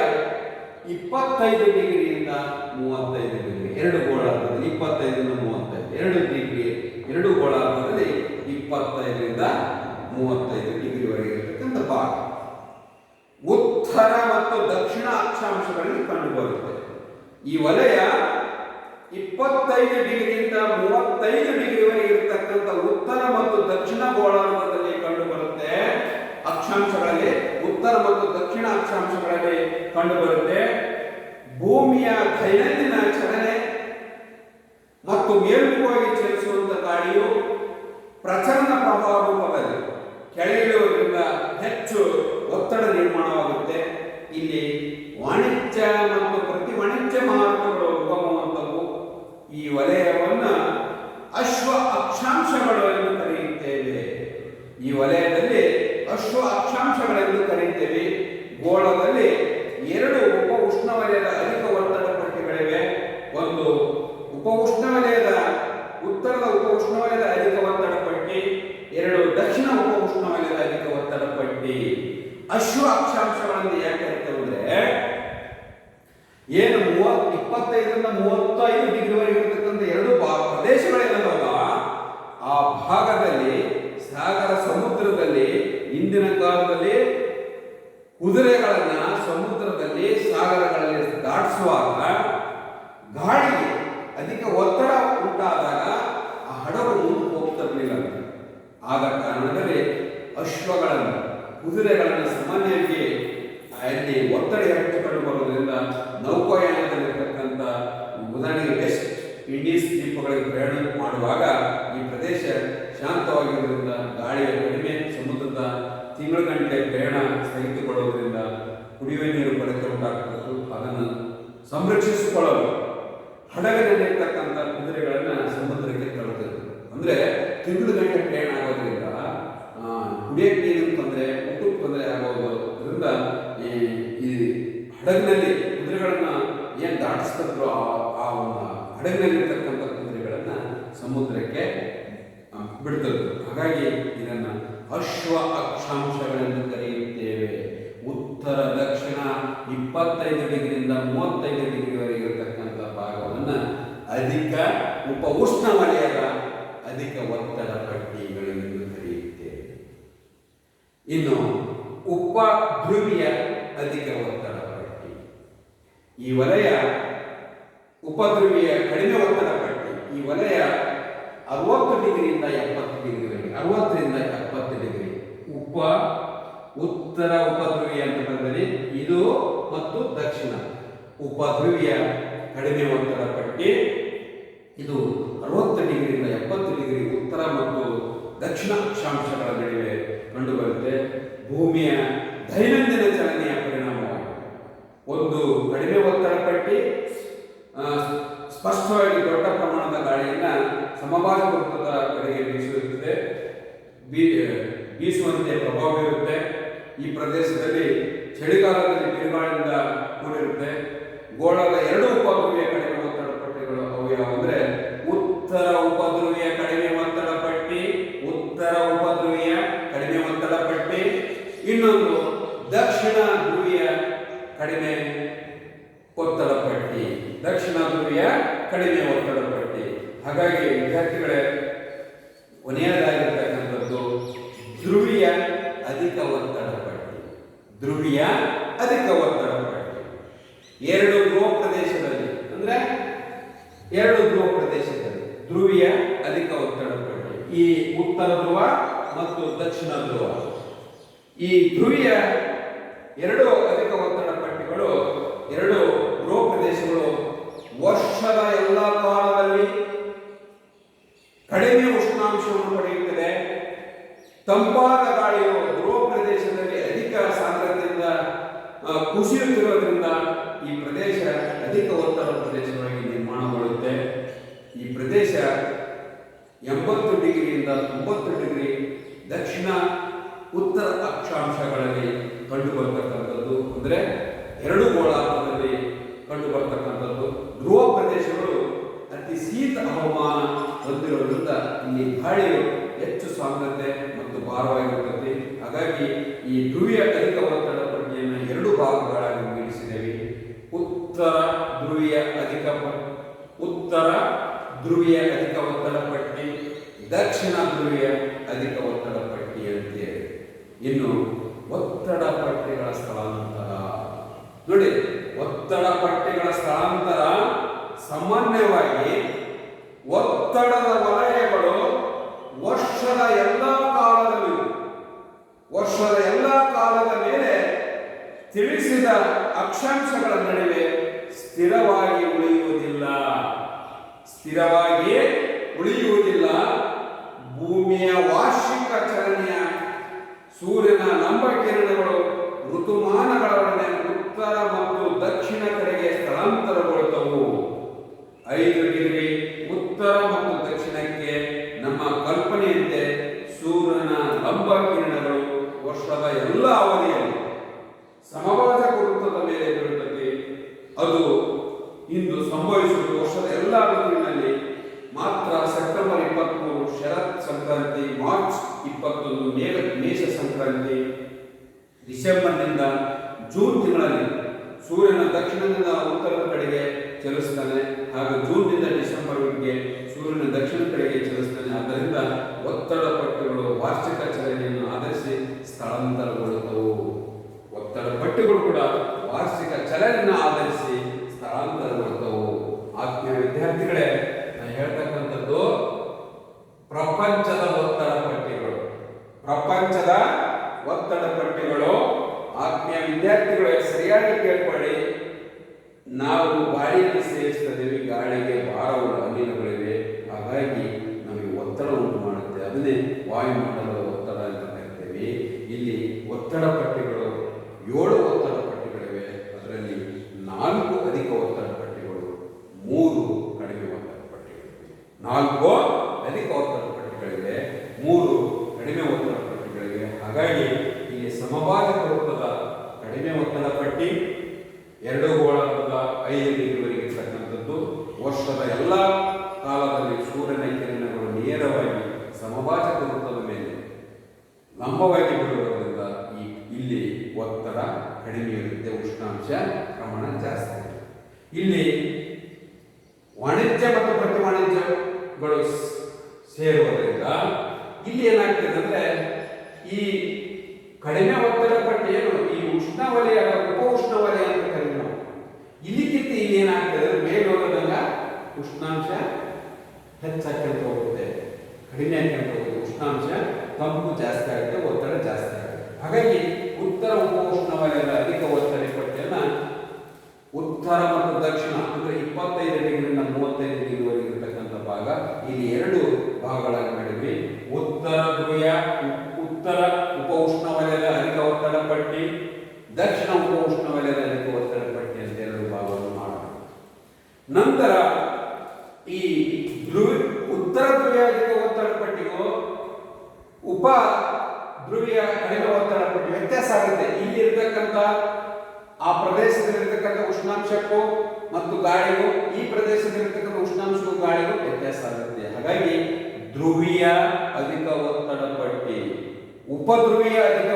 25 ಡಿಗ್ರಿಯಿಂದ 35 ಡಿಗ್ರಿ, ಎರಡು ಗೋಳಾರ್ಧದಲ್ಲಿ 25ರಿಂದ 35, 2 ಡಿಗ್ರಿ, ಎರಡು ಗೋಳಾರ್ಧದಲ್ಲಿ 25ರಿಂದ 35 ಡಿಗ್ರಿವರೆಗೆ ಇರತಕ್ಕಂಥ ಭಾಗ ಉತ್ತರ ಮತ್ತು ದಕ್ಷಿಣ ಅಕ್ಷಾಂಶಗಳಲ್ಲಿ ಕಂಡುಬರುತ್ತೆ. ಈ ವಲಯ 25 ಡಿಗ್ರಿಯಿಂದ 35 ಡಿಗ್ರಿವರೆಗೆ ಇರತಕ್ಕಂಥ ಉತ್ತರ ಮತ್ತು ದಕ್ಷಿಣ ಗೋಳಾರ್ಧದಲ್ಲಿ ಕಂಡುಬರುತ್ತೆ. ಅಕ್ಷಾಂಶಗಳಲ್ಲಿ ಉತ್ತರ ಮತ್ತು ದಕ್ಷಿಣ ಅಕ್ಷಾಂಶಗಳಲ್ಲಿ ಕಂಡುಬರುತ್ತೆ. ಭೂಮಿಯ ದೈನಂದಿನ ಚಲನೆ ಮತ್ತು ಮೇಲ್ಮುಖವಾಗಿ ಚಲಿಸುವಂತ ಗಾಳಿಯು ಪ್ರಚಲನ ಪ್ರವಾಹ ರೂಪದಲ್ಲಿ ಕೆಳಗಿಳುವುದರಿಂದ ಹೆಚ್ಚು ಒತ್ತಡ ನಿರ್ಮಾಣವಾಗುತ್ತೆ. ಇಲ್ಲಿ ವಾಣಿಜ್ಯ ಮತ್ತು ಪ್ರತಿ ವಾಣಿಜ್ಯ ಮಾರುಕಟ್ಟೆಗಳು ಉಗಮವಂತವು. ಈ ವಲಯವನ್ನು ಅಶ್ವ ಅಕ್ಷಾಂಶಗಳು ಎಂದು ಕರೆಯುತ್ತೇವೆ. ಈ ವಲಯದಲ್ಲಿ ಅಶ್ವ ಅಕ್ಷಾಂಶಗಳೆಂದು ಕರೆಯುತ್ತೇವೆ. ಗೋಳದಲ್ಲಿ 2 ಉಪ ಉಷ್ಣವಲಯದ ಅಧಿಕ ಒತ್ತಡ ಪಟ್ಟಿಗಳಿವೆ. ಒಂದು ಉತ್ತರದ ಉಪ ಉಷ್ಣವಲಯದ ಅಧಿಕ ಒತ್ತಡ ಪಟ್ಟಿ, 2 ದಕ್ಷಿಣ ಉಪ ಉಷ್ಣವಲಯದ ಅಧಿಕ ಒತ್ತಡ ಪಟ್ಟಿ. ಅಶ್ವ ಅಕ್ಷಾಂಶಗಳನ್ನು ಯಾಕೆ ಕರಿತೇವೆ ಅಂದ್ರೆ, ಏನು 25ರಿಂದ 35 ಡಿಗ್ರಿವರೆಗೆ ಇರತಕ್ಕಂಥ 2 ಪ್ರದೇಶಗಳೇನಲ್ಲ, ಆ ಭಾಗದಲ್ಲಿ ಸಾಗರ ಸಮುದ್ರದಲ್ಲಿ ಇಂದಿನ ಕಾಲದಲ್ಲಿ ಕುದುರೆಗಳನ್ನ ಸಮುದ್ರದಲ್ಲಿ ಸಾಗರಗಳಲ್ಲಿ ದಾಟಿಸುವಾಗ ಗಾಳಿಗೆ ಅಧಿಕ ಒತ್ತಡ ಉಂಟಾದಾಗ ಆ ಹಡಗು ಮುಂದೆ ಹೋಗ್ತಿರ್ಲಿಲ್ಲ. ಆದ ಕಾರಣದಲ್ಲಿ ಕುದುರೆಗಳನ್ನು ಸಾಮಾನ್ಯವಾಗಿ ಅಲ್ಲಿ ಒತ್ತಡ ಹೆಚ್ಚು ಕಂಡು ಬರುವುದರಿಂದ ನೌಕಾಯಾನದಲ್ಲಿರ್ತಕ್ಕಂಥ ಉದಾಹರಣೆಗೆ ವೆಸ್ಟ್ ಇಂಡೀಸ್ ದ್ವೀಪಗಳಿಗೆ ಪ್ರಯಾಣ ಮಾಡುವಾಗ ಈ ಪ್ರದೇಶ ಶಾಂತವಾಗಿರುವುದರಿಂದ ಗಾಳಿಯ ಕಡಿಮೆ, ಸಮುದ್ರದ ತಿಂಗಳುಗಂಟೆ ಪ್ರಯಾಣ ಸ್ಥಗಿತಗೊಳ್ಳುವುದರಿಂದ ಕುಡಿಯುವ ನೀರು ಕೊರತೆ ಉಂಟಾಗಬಹುದು. ಅದನ್ನು ಸಂರಕ್ಷಿಸಿಕೊಳ್ಳಲು ಹಡಗಿನಲ್ಲಿರ್ತಕ್ಕಂಥ ಕುದುರೆಗಳನ್ನು ಸಮುದ್ರಕ್ಕೆ ತಳ್ಳುತ್ತದೆ. ಅಂದರೆ ತಿಂಗಳುಗಂಟೆ ಪ್ರಯಾಣ ಆಗೋದ್ರಿಂದ ಕುಡಿಯಕ್ಕೆ ನೀರಿನ ತೊಂದರೆ, ಊಟಕ್ಕೆ ತೊಂದರೆ ಆಗೋದ್ರಿಂದ ಈ ಹಡಗಿನಲ್ಲಿ ಕುದುರೆಗಳನ್ನು ಏನು ದಾಟಿಸ್ತಿದ್ರು ಆ ಒಂದು ಹಡಗಿನಲ್ಲಿರ್ತಕ್ಕಂಥ ಕುದುರೆಗಳನ್ನು ಸಮುದ್ರಕ್ಕೆ ಬಿಡ್ತದೆ. ಹಾಗಾಗಿ ಇದನ್ನು ಅಶ್ವ ಅಕ್ಷಾಂಶಗಳೆಂದು ಕರೆಯುತ್ತೇವೆ. ಉತ್ತರ ದಕ್ಷಿಣ 25 ಡಿಗ್ರಿಯಿಂದ 35 ಡಿಗ್ರಿವರೆಗೆ ಇರತಕ್ಕಂಥ ಭಾಗವನ್ನು ಅಧಿಕ ಉಪ ಉಷ್ಣ ವಲಯದ ಅಧಿಕ ಒತ್ತಡ ಪಟ್ಟಿಗಳೆಂದು ಕರೆಯುತ್ತೇವೆ. ಇನ್ನು ಉಪ ಧ್ರುವೀಯ ಅಧಿಕ ಒತ್ತಡ ಪಟ್ಟಿ. ಈ ವಲಯ ಉಪಧ್ರುವೀಯ ಕಡಿಮೆ ಒತ್ತಡ ಪಟ್ಟಿ. ಈ ವಲಯ 60 ಡಿಗ್ರಿಯಿಂದ 70 ಡಿಗ್ರಿವರೆಗೆ, 60ರಿಂದ 70 ಡಿಗ್ರಿ. ಉತ್ತರ ಉಪಧ್ರುವೀಯ ಅಂತ ಬಂದರೆ ಇದು ಮತ್ತು ದಕ್ಷಿಣ ಉಪಧ್ರುವೀಯ ಕಡಿಮೆ ಒತ್ತಡ ಪಟ್ಟಿ. ಇದು 60 ಡಿಗ್ರಿಯಿಂದ 70 ಡಿಗ್ರಿ ಉತ್ತರ ಮತ್ತು ದಕ್ಷಿಣ ಅಕ್ಷಾಂಶಗಳ ನಡುವೆ ಕಂಡುಬರುತ್ತೆ. ಭೂಮಿಯ ದೈನಂದಿನ ಚಲನೆಯ ಪರಿಣಾಮವಾಗಿ ಒಂದು ಕಡಿಮೆ ಒತ್ತಡ ಪಟ್ಟಿ ಸ್ಪಷ್ಟವಾಗಿ ದೊಡ್ಡ ಪ್ರಮಾಣದ ಗಾಳಿಯನ್ನು ಸಮಭಾಜಕ ವೃತ್ತದ ಕಡೆಗೆ ಬೀಸುವಂತೆ ಪ್ರಭಾವ ಬೀರುತ್ತೆ. ಈ ಪ್ರದೇಶದಲ್ಲಿ ಚಳಿಗಾಲದಲ್ಲಿ ಬಿರುಗಾಳಿಯಿಂದ ಕೂಡಿರುತ್ತೆ. ಗೋಳದ 2 ಉಪಧ್ರುವೀಯ ಧ್ರುವೀಯ ಕಡಿಮೆ ಒತ್ತಡ ಪಟ್ಟಿ. ಹಾಗಾಗಿ ವಿದ್ಯಾರ್ಥಿಗಳೇ, ಕೊನೆಯದಾಗಿರ್ತಕ್ಕಂಥದ್ದು ಧ್ರುವೀಯ ಅಧಿಕ ಒತ್ತಡ ಪಟ್ಟಿ. ಧ್ರುವೀಯ ಅಧಿಕ ಒತ್ತಡ ಪಟ್ಟಿ ಎರಡು ಧ್ರುವ ಪ್ರದೇಶದಲ್ಲಿ, ಅಂದ್ರೆ ಎರಡು ಧ್ರುವ ಪ್ರದೇಶದಲ್ಲಿ ಧ್ರುವೀಯ ಅಧಿಕ ಒತ್ತಡ ಪಟ್ಟಿ. ಈ ಉತ್ತರ ಧ್ರುವ ಮತ್ತು ದಕ್ಷಿಣ ಧ್ರುವ, ಈ ಧ್ರುವೀಯ ಎರಡು ಅಧಿಕ ಒತ್ತಡ ಪಟ್ಟಿಗಳು, ಎರಡು ಧ್ರುವ ಪ್ರದೇಶಗಳು ವರ್ಷದ ಎಲ್ಲ ಕಾಲದಲ್ಲಿ ಕಡಿಮೆ ಉಷ್ಣಾಂಶವನ್ನು ಪಡೆಯುತ್ತದೆ. ತಂಪಾದ ಗಾಳಿಯು ಧ್ರುವ ಪ್ರದೇಶದಲ್ಲಿ ಅಧಿಕ ಸಾಂದ್ರತೆಯಿಂದ ಕುಸಿಯುತ್ತಿರುವುದರಿಂದ ಈ ಪ್ರದೇಶ ಅಧಿಕ ಒತ್ತಡ ಪ್ರದೇಶವಾಗಿ ನಿರ್ಮಾಣಗೊಳ್ಳುತ್ತೆ. ಈ ಪ್ರದೇಶ 80 ಡಿಗ್ರಿಯಿಂದ 90 ಡಿಗ್ರಿ ದಕ್ಷಿಣ ಉತ್ತರ ಅಕ್ಷಾಂಶಗಳಲ್ಲಿ ಕಂಡುಬರ್ತಕ್ಕಂಥದ್ದು, ಅಂದರೆ ಎರಡು ಗೋಳಾರ್ಧದಲ್ಲಿ ಕಂಡುಬರ್ತಕ್ಕಂಥದ್ದು. ಧ್ರುವ ಪ್ರದೇಶಗಳು ಅತಿ ಶೀತ ಹವಾಮಾನ ಹೊಂದಿರುವುದರಿಂದ ಇಲ್ಲಿ ಗಾಳಿಯು ಹೆಚ್ಚು ಸಾಂದ್ರತೆ ಮತ್ತು ಭಾರವಾಗಿರುತ್ತದೆ. ಹಾಗಾಗಿ ಈ ಧ್ರುವೀಯ ಅಧಿಕ ಒತ್ತಡ ಪಟ್ಟಿಯನ್ನು ಎರಡು ಭಾಗಗಳಾಗಿ ವಿಂಗಡಿಸಿದ್ದೇವೆ. ಉತ್ತರ ಧ್ರುವೀಯ ಅಧಿಕ ಒತ್ತಡ ಪಟ್ಟಿ, ದಕ್ಷಿಣ ಧ್ರುವೀಯ ಅಧಿಕ ಒತ್ತಡ ಪಟ್ಟಿ ಅಂತೇಳಿ. ಇನ್ನು ಒತ್ತಡ ಪಟ್ಟಿಗಳ ಸ್ಥಳಾಂತರ ನೋಡಿ. ಒತ್ತಡ ಪಟ್ಟಿಗಳ ಸ್ಥಳಾಂತರ ಸಾಮಾನ್ಯವಾಗಿ ಒತ್ತಡದ ವಲಯಗಳು ವರ್ಷದ ಎಲ್ಲ ಕಾಲದ ಮೇಲೆ ತಿಳಿಸಿದ ಅಕ್ಷಾಂಶಗಳ ನಡುವೆ ಸ್ಥಿರವಾಗಿ ಉಳಿಯುವುದಿಲ್ಲ. ಭೂಮಿಯ ವಾರ್ಷಿಕ ಚಲನೆಯ ಸೂರ್ಯನ ಲಂಬ ಕಿರಣಗಳು ಋತುಮಾನಗಳೊಡನೆ ಉತ್ತರ ಮತ್ತು ದಕ್ಷಿಣ ಕಡೆಗೆ ಸ್ಥಳಾಂತರಗೊಳ್ಳುತ್ತವು. 5 ಡಿಗ್ರಿ ಉತ್ತರ ಮತ್ತು ದಕ್ಷಿಣಕ್ಕೆ ನಮ್ಮ ಕಲ್ಪನೆಯಂತೆ ಸೂರ್ಯನ ಲಂಬ ಕಿರಣಗಳು ವರ್ಷದ ಎಲ್ಲ ಅವಧಿಯಲ್ಲಿ ಸಮಭಾಜಕ ವೃತ್ತದ ಮೇಲೆ ಬೀಳುತ್ತದೆ. ಅದು ಇಂದು ಸಂಭವಿಸುವುದು ವರ್ಷದ ಎಲ್ಲ ಋತುವಿನಲ್ಲಿ ಮಾತ್ರ. ಸೆಪ್ಟೆಂಬರ್ 23 ಶರತ್ ಸಂಕ್ರಾಂತಿ, ಮಾರ್ಚ್ 21 ಮೇಷ ಸಂಕ್ರಾಂತಿ, ಡಿಸೆಂಬರ್ನಿಂದ ಜೂನ್ ತಿಂಗಳಲ್ಲಿ ಸೂರ್ಯನ ದಕ್ಷಿಣದಿಂದ ಉತ್ತರದ ಕಡೆಗೆ ಚಲಿಸ್ತಾನೆ, ಹಾಗೂ ಜೂನ್ನಿಂದ ಡಿಸೆಂಬರ್ಗೆ ಸೂರ್ಯನ ದಕ್ಷಿಣ ಕಡೆಗೆ ಚಲಿಸ್ತಾನೆ. ಆದ್ದರಿಂದ ಒತ್ತಡ ಪಟ್ಟಿಗಳು ವಾರ್ಷಿಕ ಚಲನೆಯನ್ನು ಆಧರಿಸಿ ಸ್ಥಳಾಂತರಗೊಳ್ಳುತ್ತವು. ಒತ್ತಡ ಪಟ್ಟಿಗಳು ಕೂಡ ವಾರ್ಷಿಕ ಚಲನೆಯನ್ನು ಆಧರಿಸಿ ಸ್ಥಳಾಂತರಗೊಳ್ಳುತ್ತವು. ಆತ್ಮೀಯ ವಿದ್ಯಾರ್ಥಿಗಳೇ, ನಾನು ಹೇಳ್ತಕ್ಕಂಥದ್ದು ಪ್ರಪಂಚದ ಒತ್ತಡ ಪಟ್ಟಿಗಳು. ಆತ್ಮೀಯ ವಿದ್ಯಾರ್ಥಿಗಳು ಸರಿಯಾಗಿ ಕೇಳ್ಕೊಳ್ಳಿ. ನಾವು ಗಾಳಿಯನ್ನು ಸೇವಿಸ್ತೇವೆ, ಗಾಳಿಗೆ ಭಾರವುಳ್ಳ ಅನಿಲಗಳಿವೆ, ಹಾಗಾಗಿ ನಮಗೆ ಒತ್ತಡ ಉಂಟು ಮಾಡುತ್ತೆ. ಅದನ್ನೇ ವಾಯುಮಂಡಲದ ಒತ್ತಡ ಅಂತ ಕರಿತೇವೆ. ಇಲ್ಲಿ ಒತ್ತಡ ಪಟ್ಟಿಗಳು 7 ಒತ್ತಡ ಪಟ್ಟಿಗಳಿವೆ. ಅದರಲ್ಲಿ 4 ಅಧಿಕ ಒತ್ತಡ ಪಟ್ಟಿಗಳು, 3 ಕಡಿಮೆ ಒತ್ತಡ ಪಟ್ಟಿಗಳಿವೆ. 4 ಅಧಿಕ ಒತ್ತಡ ಪಟ್ಟಿಗಳಿವೆ, 3 ಕಡಿಮೆ ಒತ್ತಡ ಪಟ್ಟಿಗಳಿವೆ. ಹಾಗಾಗಿ ಇಲ್ಲಿ ಸಮಭಾಜಕ ವೃತ್ತದ ಕಡಿಮೆ ಒತ್ತಡ ಪಟ್ಟಿ, ಎರಡು ಗೋಳಾರ್ಧದ 5 ಡಿಗ್ರಿವರೆಗೆ ಇರ್ತಕ್ಕಂಥದ್ದು. ವರ್ಷದ ಎಲ್ಲ ಕಾಲದಲ್ಲಿ ಸೂರ್ಯನ ಕಿರಣಗಳು ನೇರವಾಗಿ ಸಮಭಾಜಕ ವೃತ್ತದ ಮೇಲೆ ಲಂಬವಾಗಿ ಬೀಳುವುದರಿಂದ ಇಲ್ಲಿ ಒತ್ತಡ ಕಡಿಮೆ ಇರುತ್ತೆ, ಉಷ್ಣಾಂಶ ಪ್ರಮಾಣ ಜಾಸ್ತಿ. ಇಲ್ಲಿ ವಾಣಿಜ್ಯ ಮತ್ತು ಪ್ರತಿ ವಾಣಿಜ್ಯಗಳು ಸೇರುವುದರಿಂದ ಇಲ್ಲಿ ಏನಾಗ್ತದೆ ಅಂದ್ರೆ, ಈ ಕಡಿಮೆ ಒತ್ತಡ ಪಟ್ಟಿ ಏನು ಈ ಉಷ್ಣ ವಲಯ, ಉಪ ಉಷ್ಣ ವಲಯ ಅಂತ ಕರೀತೀವಿ ನಾವು. ಇಲ್ಲಿಗಿಂತ ಇಲ್ಲಿ ಏನಾಗ್ತದೆ, ಮೇಲೋಗದಂಗ ಉಷ್ಣಾಂಶ ಹೆಚ್ಚಾಗ್ತಾ ಹೋಗುತ್ತೆ, ಕಡಿಮೆ ಆಗ್ತಾ ಹೋಗುತ್ತೆ. ಉಷ್ಣಾಂಶ ತಂಪು ಜಾಸ್ತಿ ಆಗುತ್ತೆ, ಒತ್ತಡ ಜಾಸ್ತಿ ಆಗುತ್ತೆ. ಹಾಗಾಗಿ ಉತ್ತರ ಉಪ ಉಷ್ಣ ವಲಯದ ಅಧಿಕ ಒತ್ತಡ ಪಟ್ಟಿಯನ್ನ ಉತ್ತರ ಮತ್ತು ದಕ್ಷಿಣ ಅಂದ್ರೆ 25 ಡಿಗ್ರಿಯಿಂದ 35 ಡಿಗ್ರಿವರೆಗೆ ಇರತಕ್ಕಂಥ ಭಾಗ, ಇಲ್ಲಿ 2 ಭಾಗಗಳಾಗಿ ಮಾಡಿದ್ವಿ. ಉತ್ತರ ಉಪ ಉಷ್ಣ ವಲಯದ ಅಧಿಕ ಒತ್ತಡ ಪಟ್ಟಿ, ದಕ್ಷಿಣ ಉಪ ಉಷ್ಣ ವಲಯದ ಅಧಿಕ ಒತ್ತಡ ಪಟ್ಟಿ ಅಂತ 2 ಭಾಗವನ್ನು ಮಾಡೋಣ. ನಂತರ ಈ ಉತ್ತರ ಧ್ರುವೀಯ ಅಧಿಕ ಒತ್ತಡ ಪಟ್ಟಿಗೂ ಉಪ ಧ್ರುವೀಯ ಕಡಿಮೆ ಒತ್ತಡ ಪಟ್ಟಿ ವ್ಯತ್ಯಾಸ ಆಗುತ್ತೆ. ಇಲ್ಲಿ ಇರತಕ್ಕಂಥ ಆ ಪ್ರದೇಶದಲ್ಲಿರ್ತಕ್ಕಂಥ ಉಷ್ಣಾಂಶಕ್ಕೂ ಮತ್ತು ಗಾಳಿಗೂ, ಈ ಪ್ರದೇಶದಲ್ಲಿರ್ತಕ್ಕಂಥ ಉಷ್ಣಾಂಶಕ್ಕೂ ಗಾಳಿಗೂ ವ್ಯತ್ಯಾಸ ಆಗುತ್ತೆ. ಹಾಗಾಗಿ ಧ್ರುವೀಯ ಅಧಿಕ ಒತ್ತಡ ಪಟ್ಟಿ, ಉಪಧ್ರುವೀಯ ಅಧಿಕ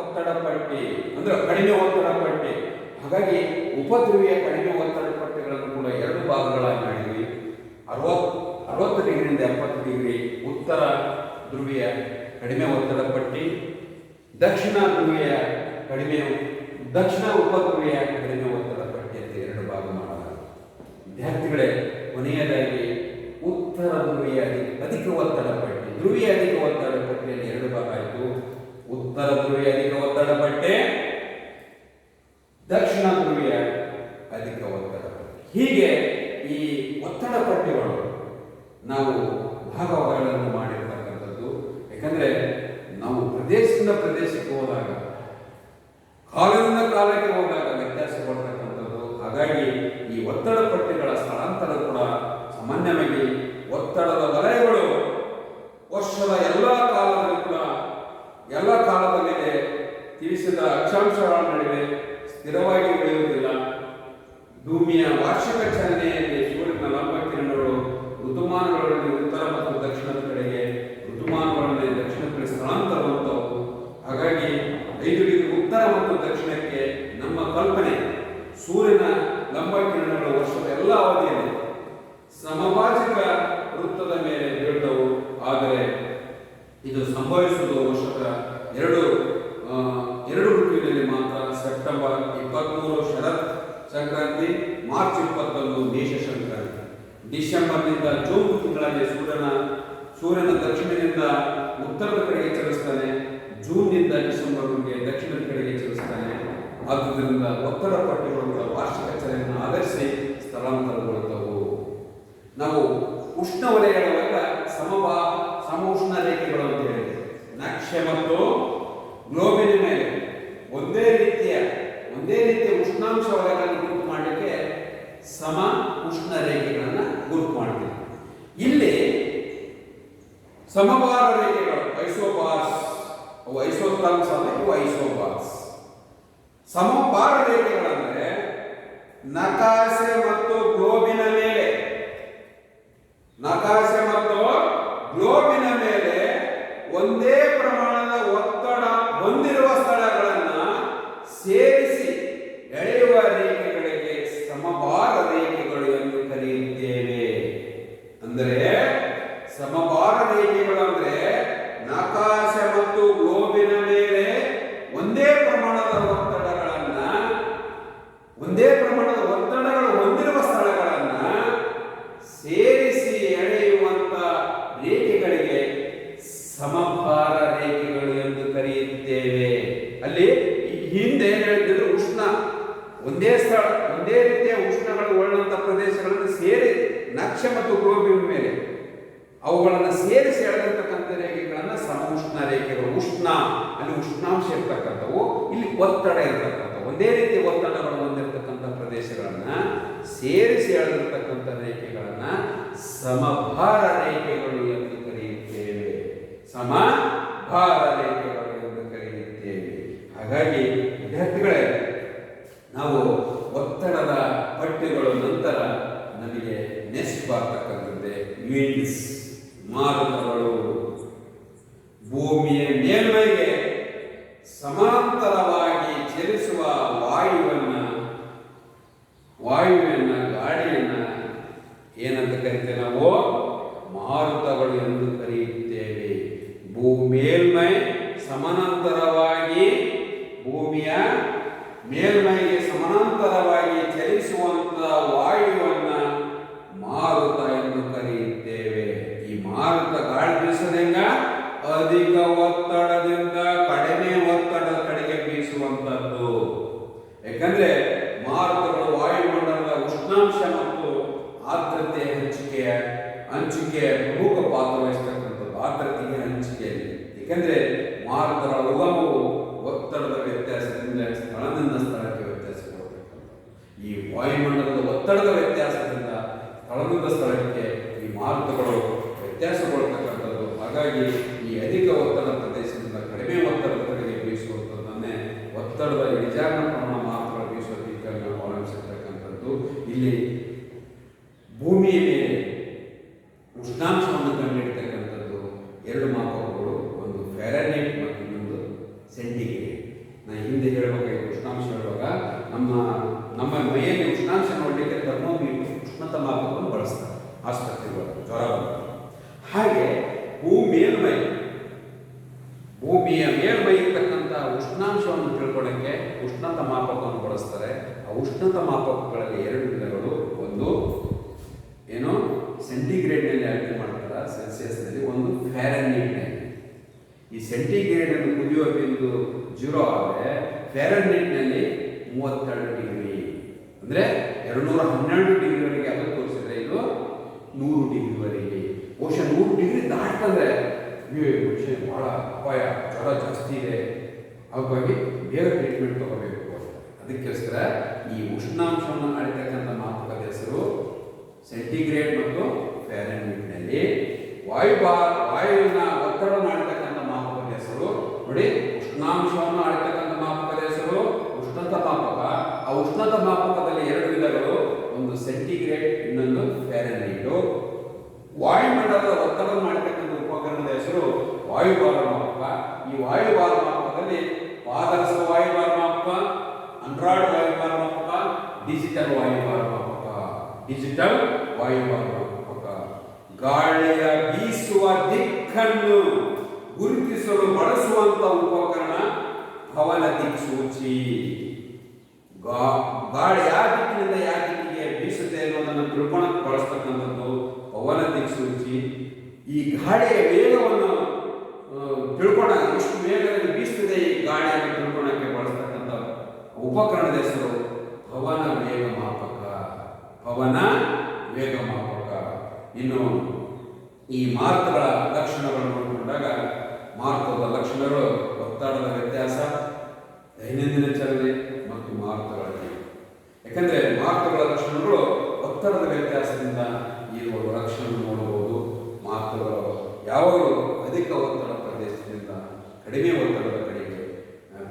ಒತ್ತಡ ಪಟ್ಟಿ ಅಂದ್ರೆ ಕಡಿಮೆ ಒತ್ತಡ ಪಟ್ಟಿ. ಹಾಗಾಗಿ ಉಪಧ್ರುವೀಯ ಕಡಿಮೆ ಒತ್ತಡ ಪಟ್ಟಿಗಳನ್ನು ಕೂಡ 2 ಭಾಗಗಳಾಗಿ ಡಿಗ್ರಿ ಉತ್ತರ ಧ್ರುವೀಯ ಕಡಿಮೆ ಒತ್ತಡ ಪಟ್ಟಿ, ದಕ್ಷಿಣ ಧ್ರುವೀಯ ದಕ್ಷಿಣ ಉಪಧ್ರುವೀಯ ಕಡಿಮೆ ಒತ್ತಡ ಪಟ್ಟಿ ಅಂತ ಎರಡು ಭಾಗ ಮಾಡಲಾಗಿದೆ. ವಿದ್ಯಾರ್ಥಿಗಳೇ, ಕೊನೆಯದಾಗಿ ಉತ್ತರ ಧ್ರುವೀಯ ಅಧಿಕ ಒತ್ತಡ ಪಟ್ಟಿ, ಧ್ರುವೀಯ ಅಧಿಕ ಒತ್ತಡ ಪಟ್ಟಿಯಲ್ಲಿ ಎರಡು ಭಾಗ ಆಯಿತು. ಉತ್ತರ ಧ್ರುವೀಯ ಅಧಿಕ ಒತ್ತಡ ಪಟ್ಟಿ, ದಕ್ಷಿಣ ಧ್ರುವೀಯ ಅಧಿಕ ಒತ್ತಡ ಪಟ್ಟಿ. ಹೀಗೆ ಈ ಒತ್ತಡ ಪಟ್ಟಿಗಳು ನಾವು ಭಾಗಗಳನ್ನು ಮಾಡಿರ್ತಕ್ಕಂಥದ್ದು. ಯಾಕಂದ್ರೆ ನಾವು ಪ್ರದೇಶದಿಂದ ಪ್ರದೇಶಕ್ಕೆ ಹೋದಾಗ, ಕಾಲದಿಂದ ಕಾಲಕ್ಕೆ ಹೋದಾಗ ವ್ಯತ್ಯಾಸಗೊಳ್ತಕ್ಕಂಥದ್ದು. ಹಾಗಾಗಿ ಈ ಒತ್ತಡ ಪಟ್ಟಿಗಳ ಸ್ಥಳಾಂತರ ಕೂಡ ಸಾಮಾನ್ಯವಾಗಿ ಒತ್ತಡದ ವಲಯಗಳು ವರ್ಷದ ಎಲ್ಲ ಕಾಲದಲ್ಲೂ ಕೂಡ ಎಲ್ಲ ಕಾಲದ ಮೇಲೆ ತಿಳಿಸಿದ ಅಕ್ಷಾಂಶಗಳ ನಡುವೆ ಸ್ಥಿರವಾಗಿ ಉಳಿಯುವುದಿಲ್ಲ. ಭೂಮಿಯ ವಾರ್ಷಿಕ ಚಲನೆಯಲ್ಲಿ ಸೂರ್ಯನ ಲಂಬ ಕಿರಣಗಳು ಋತುಮಾನಗಳಲ್ಲಿ ಉತ್ತರ ಮತ್ತು ದಕ್ಷಿಣದ ಕಡೆಗೆ, ಋತುಮಾನಗಳಲ್ಲಿ ದಕ್ಷಿಣ ಕಡೆ ಸ್ಥಳಾಂತರವಂತವು. ಹಾಗಾಗಿ 5 ಡಿಗ್ರಿ ಉತ್ತರ ಮತ್ತು ದಕ್ಷಿಣಕ್ಕೆ ನಮ್ಮ ಕಲ್ಪನೆ ಸೂರ್ಯನ ಲಂಬ ಕಿರಣಗಳು ವರ್ಷದ ಎಲ್ಲ ಅವಧಿಯಲ್ಲಿ ಸಮಭಾಜಕ ವೃತ್ತದ ಮೇಲೆ ಬೀಳ್ತವು. ಆದರೆ ಇದು ಸಂಭವಿಸುವುದು ವರ್ಷದ ಎರಡು ಋತುವಿನಲ್ಲಿ ಮಾತ್ರ. ಸೆಪ್ಟೆಂಬರ್ 23 ಶರತ್ ಸಂಕ್ರಾಂತಿ, ಮಾರ್ಚ್ 21 ಮೇಷ ಸಂಕ್ರಾಂತಿ. ಡಿಸೆಂಬರ್ನಿಂದ ಜೂನ್ ತಿಂಗಳಲ್ಲಿ ಸೂರ್ಯನ ದಕ್ಷಿಣದಿಂದ ಉತ್ತರದ ಕಡೆಗೆ ಚಲಿಸ್ತಾನೆ, ಜೂನ್ನಿಂದ ಡಿಸೆಂಬರ್ಗೆ ದಕ್ಷಿಣದ ಕಡೆಗೆ ಚಲಿಸ್ತಾನೆ. ಆದ್ದರಿಂದ ಒತ್ತಡ ಪಟ್ಟಿಗಳು ವಾರ್ಷಿಕ ಚಲನೆಯನ್ನು ಆಧರಿಸಿ ಸ್ಥಳಾಂತರಗೊಳ್ಳುತ್ತವು. ನಾವು ಉಷ್ಣವಲಯಗಳ ಸಮ ಉಷ್ಣ ರೇಖೆಗಳು ಅಂತ ಹೇಳಿದೆ. ನಕ್ಷೆ ಮತ್ತು ಗ್ಲೋಬಿನ ಮೇಲೆ ಒಂದೇ ರೀತಿಯ ಉಷ್ಣಾಂಶ ವಲಯಗಳನ್ನು ಗುರುತು ಮಾಡಲಿಕ್ಕೆ ಸಮ ಉಷ್ಣ ರೇಖೆಗಳನ್ನು ಗುರುತು ಮಾಡ್ತೀವಿ. ಇಲ್ಲಿ ಸಮಭಾರ ರೇಖೆಗಳು ಐಸೋಬಾರ್ಸ್, ಅವು ಐಸೋಥರ್ಮ್ಸ್ ಅಲ್ಲ, ಇವು ಐಸೋಬಾರ್ಸ್. ಸಮಭಾರ ರೇಖೆಗಳಂದ್ರೆ ನಕಾಸೆ ಮತ್ತು ಗ್ಲೋಬಿನ ಮೇಲೆ ಒಂದೇ ಪ್ರಮಾಣದ ಒತ್ತಡ ಹೊಂದಿರುವ ಸ್ಥಳಗಳನ್ನು ಸೇರಿಸಿ ಎಳೆಯುವ ರೇಖೆಗಳಿಗೆ ಸಮಭಾರ ರೇಖೆಗಳು ಎಂದು ಕರೆಯುತ್ತೇವೆ. ಅಂದರೆ ಸಮಭಾರ ರೇಖೆಗಳು ಅಂದ್ರೆ ನಕಾಸೆ ಮತ್ತು ಗ್ಲೋಬಿನ ಮೇಲೆ ಒಂದೇ ಪ್ರಮಾಣದ ಒತ್ತಡಗಳು ಹೊಂದಿರುವ ಸ್ಥಳಗಳನ್ನ ಸೇರಿಸಿ ಎಳೆಯುವಂತ ರೇಖೆಗಳಿಗೆ ಸಮಭಾರ ರೇಖೆಗಳು ಎಂದು ಕರೆಯುತ್ತೇವೆ. ಅಲ್ಲಿ ಹಿಂದೆ ಹೇಳಿದ್ರು ಉಷ್ಣ ಒಂದೇ ರೀತಿಯ ಉಷ್ಣಗಳು ಒಳ್ಳೆಂತ ಪ್ರದೇಶಗಳನ್ನು ಸೇರಿ ನಕ್ಷೆ ಮತ್ತು ಗ್ಲೋಬಿನ ಮೇಲೆ ಅವುಗಳನ್ನು ಸೇರಿಸಿ ಎಳೆದಿರ್ತಕ್ಕಂಥ ರೇಖೆಗಳನ್ನ ಸಮಉಷ್ಣ ರೇಖೆಗಳು. ಉಷ್ಣ ಅಲ್ಲಿ ಉಷ್ಣಾಂಶ ಇರ್ತಕ್ಕಂಥವು, ಇಲ್ಲಿ ಒತ್ತಡ ಇರ್ತಕ್ಕಂಥ ಒಂದೇ ರೀತಿಯ ಒತ್ತಡಗಳು ಹೊಂದಿರತಕ್ಕಂಥ ಪ್ರದೇಶಗಳನ್ನ ಸೇರಿಸಿ ಎಳೆದಿರ್ತಕ್ಕಂಥ ರೇಖೆಗಳನ್ನ ಸಮಭಾರ ರೇಖೆಗಳು ಎಂದು ಕರೆಯುತ್ತೇವೆ. ಸಮಭಾರ ರೇಖೆಗಳು ಎಂದು ಕರೆಯುತ್ತೇವೆ. ಹಾಗಾಗಿ ವಿದ್ಯಾರ್ಥಿಗಳೇ, ನಾವು ಒತ್ತಡದ ಪಟ್ಟಿಗಳು ನಂತರ ನಮಗೆ ನೆಕ್ಸ್ಟ್ ಬರ್ತಕ್ಕಂಥದ್ದೇ ವಿಂಡ್ಸ್, ಮಾರುತಗಳು. ಭೂಮಿಯ ಮೇಲ್ಮೈಗೆ ಸಮಾಂತರವಾಗಿ ಚಲಿಸುವ ವಾಯುವಿನ ಗಾಳಿಯನ್ನ ಏನಂತ ಕರಿತೇವೆ ನಾವು? ಮಾರುತಗಳು ಎಂದು ಕರೆಯುತ್ತೇವೆ. ಮೇಲ್ಮೈ ಸಮಾನಾಂತರವಾಗಿ ಭೂಮಿಯ ಮೇಲ್ಮೈಗೆ ಸಮಾನಾಂತರವಾಗಿ ಚಲಿಸುವಂತಹ ವಾಯುವನ್ನ ಮಾರುತ ಎಂದು ಕರೆಯುತ್ತೇವೆ. ಈ ಮಾರುತ ಗಾಳಿ ಬೀಸೋದ್ರಿಂದ ಅಧಿಕ ಒತ್ತಡದಿಂದ ಕಡಿಮೆ ಒತ್ತಡದ ಕಡೆಗೆ ಬೀಸುವಂತದ್ದು. ಯಾಕಂದ್ರೆ ಮಾರುತಗಳು ವಾಯುಮಂಡಲದ ಉಷ್ಣಾಂಶ ಮತ್ತು ಆರ್ದ್ರತೆ ಹಂಚಿಕೆಯ ಪ್ರಮುಖ ಪಾತ್ರ ವಹಿಸತಕ್ಕಂಥದ್ದು. ಆರ್ದ್ರತೆಗೆ ಹಂಚಿಕೆಯಲ್ಲಿ, ಏಕೆಂದ್ರೆ ಮಾರುತಗಳ ಉಗಮವು ಒತ್ತಡದ ವ್ಯತ್ಯಾಸದಿಂದ ಸ್ಥಳದಿಂದ ಸ್ಥಳಕ್ಕೆ ವ್ಯತ್ಯಾಸಗೊಳ್ಳತಕ್ಕಂಥದ್ದು. ಈ ವಾಯುಮಂಡಲದ ಒತ್ತಡದ ವ್ಯತ್ಯಾಸದಿಂದ ಸ್ಥಳದಿಂದ ಸ್ಥಳಕ್ಕೆ ಈ ಮಾರುತಗಳು ವ್ಯತ್ಯಾಸಗೊಳ್ಳತಕ್ಕಂಥದ್ದು. ಹಾಗಾಗಿ ಈ ಅಧಿಕ ಒತ್ತಡ ಪ್ರದೇಶದಿಂದ ಕಡಿಮೆ ಒತ್ತಡದ ಕಡೆಗೆ ಬೀಸುವಂಥದ್ದನ್ನೇ ಒತ್ತಡದ ಇಳಿಜಾರಿನ ಪ್ರಮಾಣ ಮಾತ್ರ ಬೀಸುವ ದಿಕ್ಕನ್ನು ಅವಲಂಬಿಸಿರ್ತಕ್ಕಂಥದ್ದು. ಇಲ್ಲಿ ಭೂಮಿಯ ಮೇಲೆ ಉಷ್ಣಾಂಶವನ್ನು ಕಂಡುಹಿಡಿತಕ್ಕಂಥದ್ದು ಎರಡು ಮಾಪಕಗಳು, ಒಂದು ಫ್ಯಾರನ್ಹೀಟ್ ಮತ್ತು ಇನ್ನೊಂದು ಸೆಂಟಿಗ್ರೇಡ್. ನಾನು ಹಿಂದೆ ಹೇಳುವಾಗ ಉಷ್ಣಾಂಶ ಹೇಳುವಾಗ ನಮ್ಮ ಮೈಯಲ್ಲಿ ಉಷ್ಣಾಂಶ ನೋಡಲಿಕ್ಕೆ ಥರ್ಮೋಮೀಟರ್ ಉಷ್ಣತಾ ಮಾಪಕವನ್ನು ಬಳಸ್ತಾರೆ ಆಸ್ಪತ್ರೆಗಳು ಜ್ವರ. ಹಾಗೆ ಭೂಮಿಯ ಮೇಲ್ಮೈ ಇರ್ತಕ್ಕಂಥ ಉಷ್ಣಾಂಶವನ್ನು ತಿಳ್ಕೊಳ್ಳೋಕ್ಕೆ ಉಷ್ಣತ ಮಾಪಕವನ್ನು ಬಳಸ್ತಾರೆ. ಆ ಉಷ್ಣತ ಮಾಪಕಗಳಲ್ಲಿ ಎರಡು ವಿಧಗಳು. ಒಂದು ಏನು ಸೆಂಟಿಗ್ರೇಡ್ನಲ್ಲಿ ಅಳತೆ ಮಾಡ್ತಾರೆ ಸೆಲ್ಸಿಯಸ್ನಲ್ಲಿ, ಒಂದು ಫ್ಯಾರನ್ಹೀಟ್ನಲ್ಲಿ. ಈ ಸೆಂಟಿಗ್ರೇಡ್ ಅನ್ನು ಕುದಿಯುವ ಬಿಂದು 0 ಆದರೆ ಫ್ಯಾರನ್ಹೀಟ್ನಲ್ಲಿ 32 ಡಿಗ್ರಿ, ಅಂದರೆ 212 ಡಿಗ್ರಿವರೆಗೆ ಅದು ತೋರಿಸಿದ್ರೆ ಇದು 100 ಡಿಗ್ರಿವರೆಗೆ. ಬಹುಶಃ 100 ಡಿಗ್ರಿ ದಾಟಂದ್ರೆ ಮನುಷ್ಯ ಬಹಳ ಅಪಾಯ, ಜ್ವರ ಜಾಸ್ತಿ ಇದೆ, ಹಾಗಾಗಿ ಬೇಗ ಟ್ರೀಟ್ಮೆಂಟ್ ತಗೋಬೇಕು. ಅದಕ್ಕೋಸ್ಕರ ಈ ಉಷ್ಣಾಂಶವನ್ನು ಅಳಿತಕ್ಕಂಥ ಮಾಪಕದ ಹೆಸರು ಸೆಂಟಿಗ್ರೇಡ್ ಮತ್ತು ಫ್ಯಾರನ್ಹೀಟ್ನಲ್ಲಿ. ವಾಯುವಿನ ಒತ್ತಡವನ್ನು ಅಳಿತಕ್ಕಂಥ ಮಾಪಕದ ಹೆಸರು ನೋಡಿ, ಉಷ್ಣಾಂಶವನ್ನು ಅಳಿತಕ್ಕಂಥ ಮಾಪಕದ ಹೆಸರು ಉಷ್ಣತ ಮಾಪಕ. ಆ ಉಷ್ಣತ ಮಾಪಕದಲ್ಲಿ ಎರಡು ವಿಧಗಳು, ಒಂದು ಸೆಂಟಿಗ್ರೇಡ್, ಇನ್ನೊಂದು ಫ್ಯಾರನ್ಹೀಟ್. ವಾಯುಮಂಡಲದ ಒತ್ತಡವನ್ನು ಅಳಿತಕ್ಕಂಥ ಉಪಕರಣದ ಹೆಸರು ವಾಯುಭಾರ ಮಾಪಕ. ಈ ವಾಯುಭಾರ ಮಾಪಕದಲ್ಲಿ ಪಾದರಸ ವಾಯುಭಾರ ಮಾಪಕ, ಅನ್ರಾಡ್ ವಾಯುಭಾರ ಮಾಪಕ, ಡಿಜಿಟಲ್ ವಾಯುಭಾರ ಮಾಪಕ. ಡಿಜಿಟಲ್ ವಾಯುಭಾರ ಮಾಪಕ ಗಾಳಿಯ ಬೀಸುವ ದಿಕ್ಕನ್ನು ಗುರುತಿಸಲು ಬಳಸುವಂತ ಉಪಕರಣ ಪವನ ದಿಕ್ಸೂಚಿ. ಗಾಳಿ ಯಾವ ದಿಕ್ಕಿನಿಂದ ಯಾವ ದಿಕ್ಕಿಗೆ ಬೀಸುತ್ತೆ ಅನ್ನೋದನ್ನು ತಿಳ್ಕೊಳಕ್ಕೆ ಬಳಸ್ತಕ್ಕಂಥದ್ದು ಪವನ ದಿಕ್ಸೂಚಿ. ಈ ಗಾಳಿಯ ವೇಗವನ್ನು ತಿಳ್ಕೊಂಡಾಗ ಎಷ್ಟು ವೇಗದಲ್ಲಿ ಬೀಸುತ್ತಿದೆ ಈ ಗಾಳಿಯನ್ನು ತಿಳ್ಕೊಳ್ಳೋಕ್ಕೆ ಬಳಸ್ತಕ್ಕಂಥ ಉಪಕರಣದ ಹೆಸರು ಪವನ ವೇಗ ಮಾಪಕ. ಪವನ ವೇಗ ಮಾಪಕ. ಇನ್ನು ಈ ಮಾರುತಗಳ ಲಕ್ಷಣಗಳನ್ನು ನೋಡಿಕೊಂಡಾಗ ಮಾರುತದ ಲಕ್ಷಣಗಳು ಒತ್ತಡದ ವ್ಯತ್ಯಾಸ, ದೈನಂದಿನ ಚಲನೆ ಮತ್ತು ಮಾರುತಗಳಲ್ಲಿ. ಯಾಕಂದ್ರೆ ಮಾರುತಗಳ ಲಕ್ಷಣಗಳು ಒತ್ತಡದ ವ್ಯತ್ಯಾಸದಿಂದ ಇರುವ ಲಕ್ಷಣ ನೋಡಬಹುದು. ಮಾರುತಗಳು ಯಾವಾಗಲೂ ಅಧಿಕ ಒತ್ತಡ ಪ್ರದೇಶದಿಂದ ಕಡಿಮೆ ಒತ್ತಡದ ಕಡೆಗೆ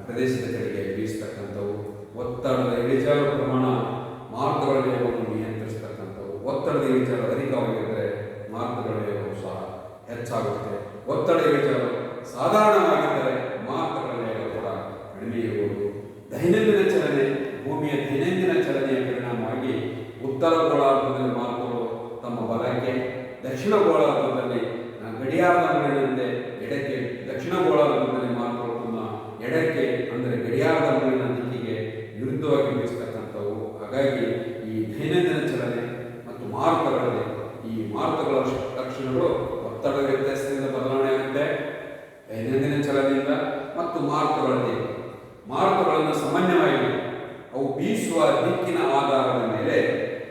ಪ್ರದೇಶದ ಕಡೆಗೆ ಬೀಸತಕ್ಕಂಥವು. ಒತ್ತಡದ ಇಳಿಜಾರು ಪ್ರಮಾಣ ಮಾರುತಗಳ ವೇಗವನ್ನು ನಿಯಂತ್ರಿಸತಕ್ಕಂಥವು. ಒತ್ತಡದ ಇಳಿಜಾರು ಅಧಿಕವಾಗಿದ್ದರೆ ಮಾರುತಗಳ ವೇಗವು ಸಹ ಹೆಚ್ಚಾಗುತ್ತೆ. ಒತ್ತಡ ಇಳಿಜಾರು ಸಾಧಾರಣವಾಗಿದ್ದರೆ ಮಾರುತಗಳ ವೇಗ ಕೂಡ ಕಡಿಮೆ ಇರುವುದು. ದೈನಂದಿನ ಚಲನೆ, ಭೂಮಿಯ ದೈನಂದಿನ ಚಲನೆಯ ಪರಿಣಾಮವಾಗಿ ಉತ್ತರ ಗೋಳಾರ್ಧದಲ್ಲಿ ಮಾರುತಗಳು ತಮ್ಮ ಬಲಕ್ಕೆ, ದಕ್ಷಿಣ ಗೋಳಾರ್ಧದಲ್ಲಿ ಗಡಿಯಾರದ ಮುಳ್ಳಿನಂತೆ ಎಡಕ್ಕೆ, ದಕ್ಷಿಣ ಗೋಳಾರ್ಧದಲ್ಲಿ ಮಾರುತಗಳು ತಮ್ಮ ಎಡಕ್ಕೆ ಅಂದರೆ ಗಡಿಯಾರದ ಮುಳ್ಳಿನ ದಿಕ್ಕಿಗೆ ವಿರುದ್ಧವಾಗಿ ಬೀಸತಕ್ಕಂಥವು. ಹಾಗಾಗಿ ಈ ದೈನಂದಿನ ಚಲನೆ ಮತ್ತು ಮಾರುತಗಳಲ್ಲಿ ಈ ಮಾರುತಗಳ ಲಕ್ಷಣಗಳು ಒತ್ತಡ ವ್ಯತ್ಯಾಸದಿಂದ ಬದಲಾವಣೆ ಆಗುತ್ತೆ, ದೈನಂದಿನ ಚಲನೆಯಿಂದ ಮತ್ತು ಮಾರುತಗಳಲ್ಲಿ. ಮಾರುತಗಳನ್ನು ಸಾಮಾನ್ಯವಾಗಿ ಅವು ಬೀಸುವ ದಿಕ್ಕಿನ ಆಧಾರದ ಮೇಲೆ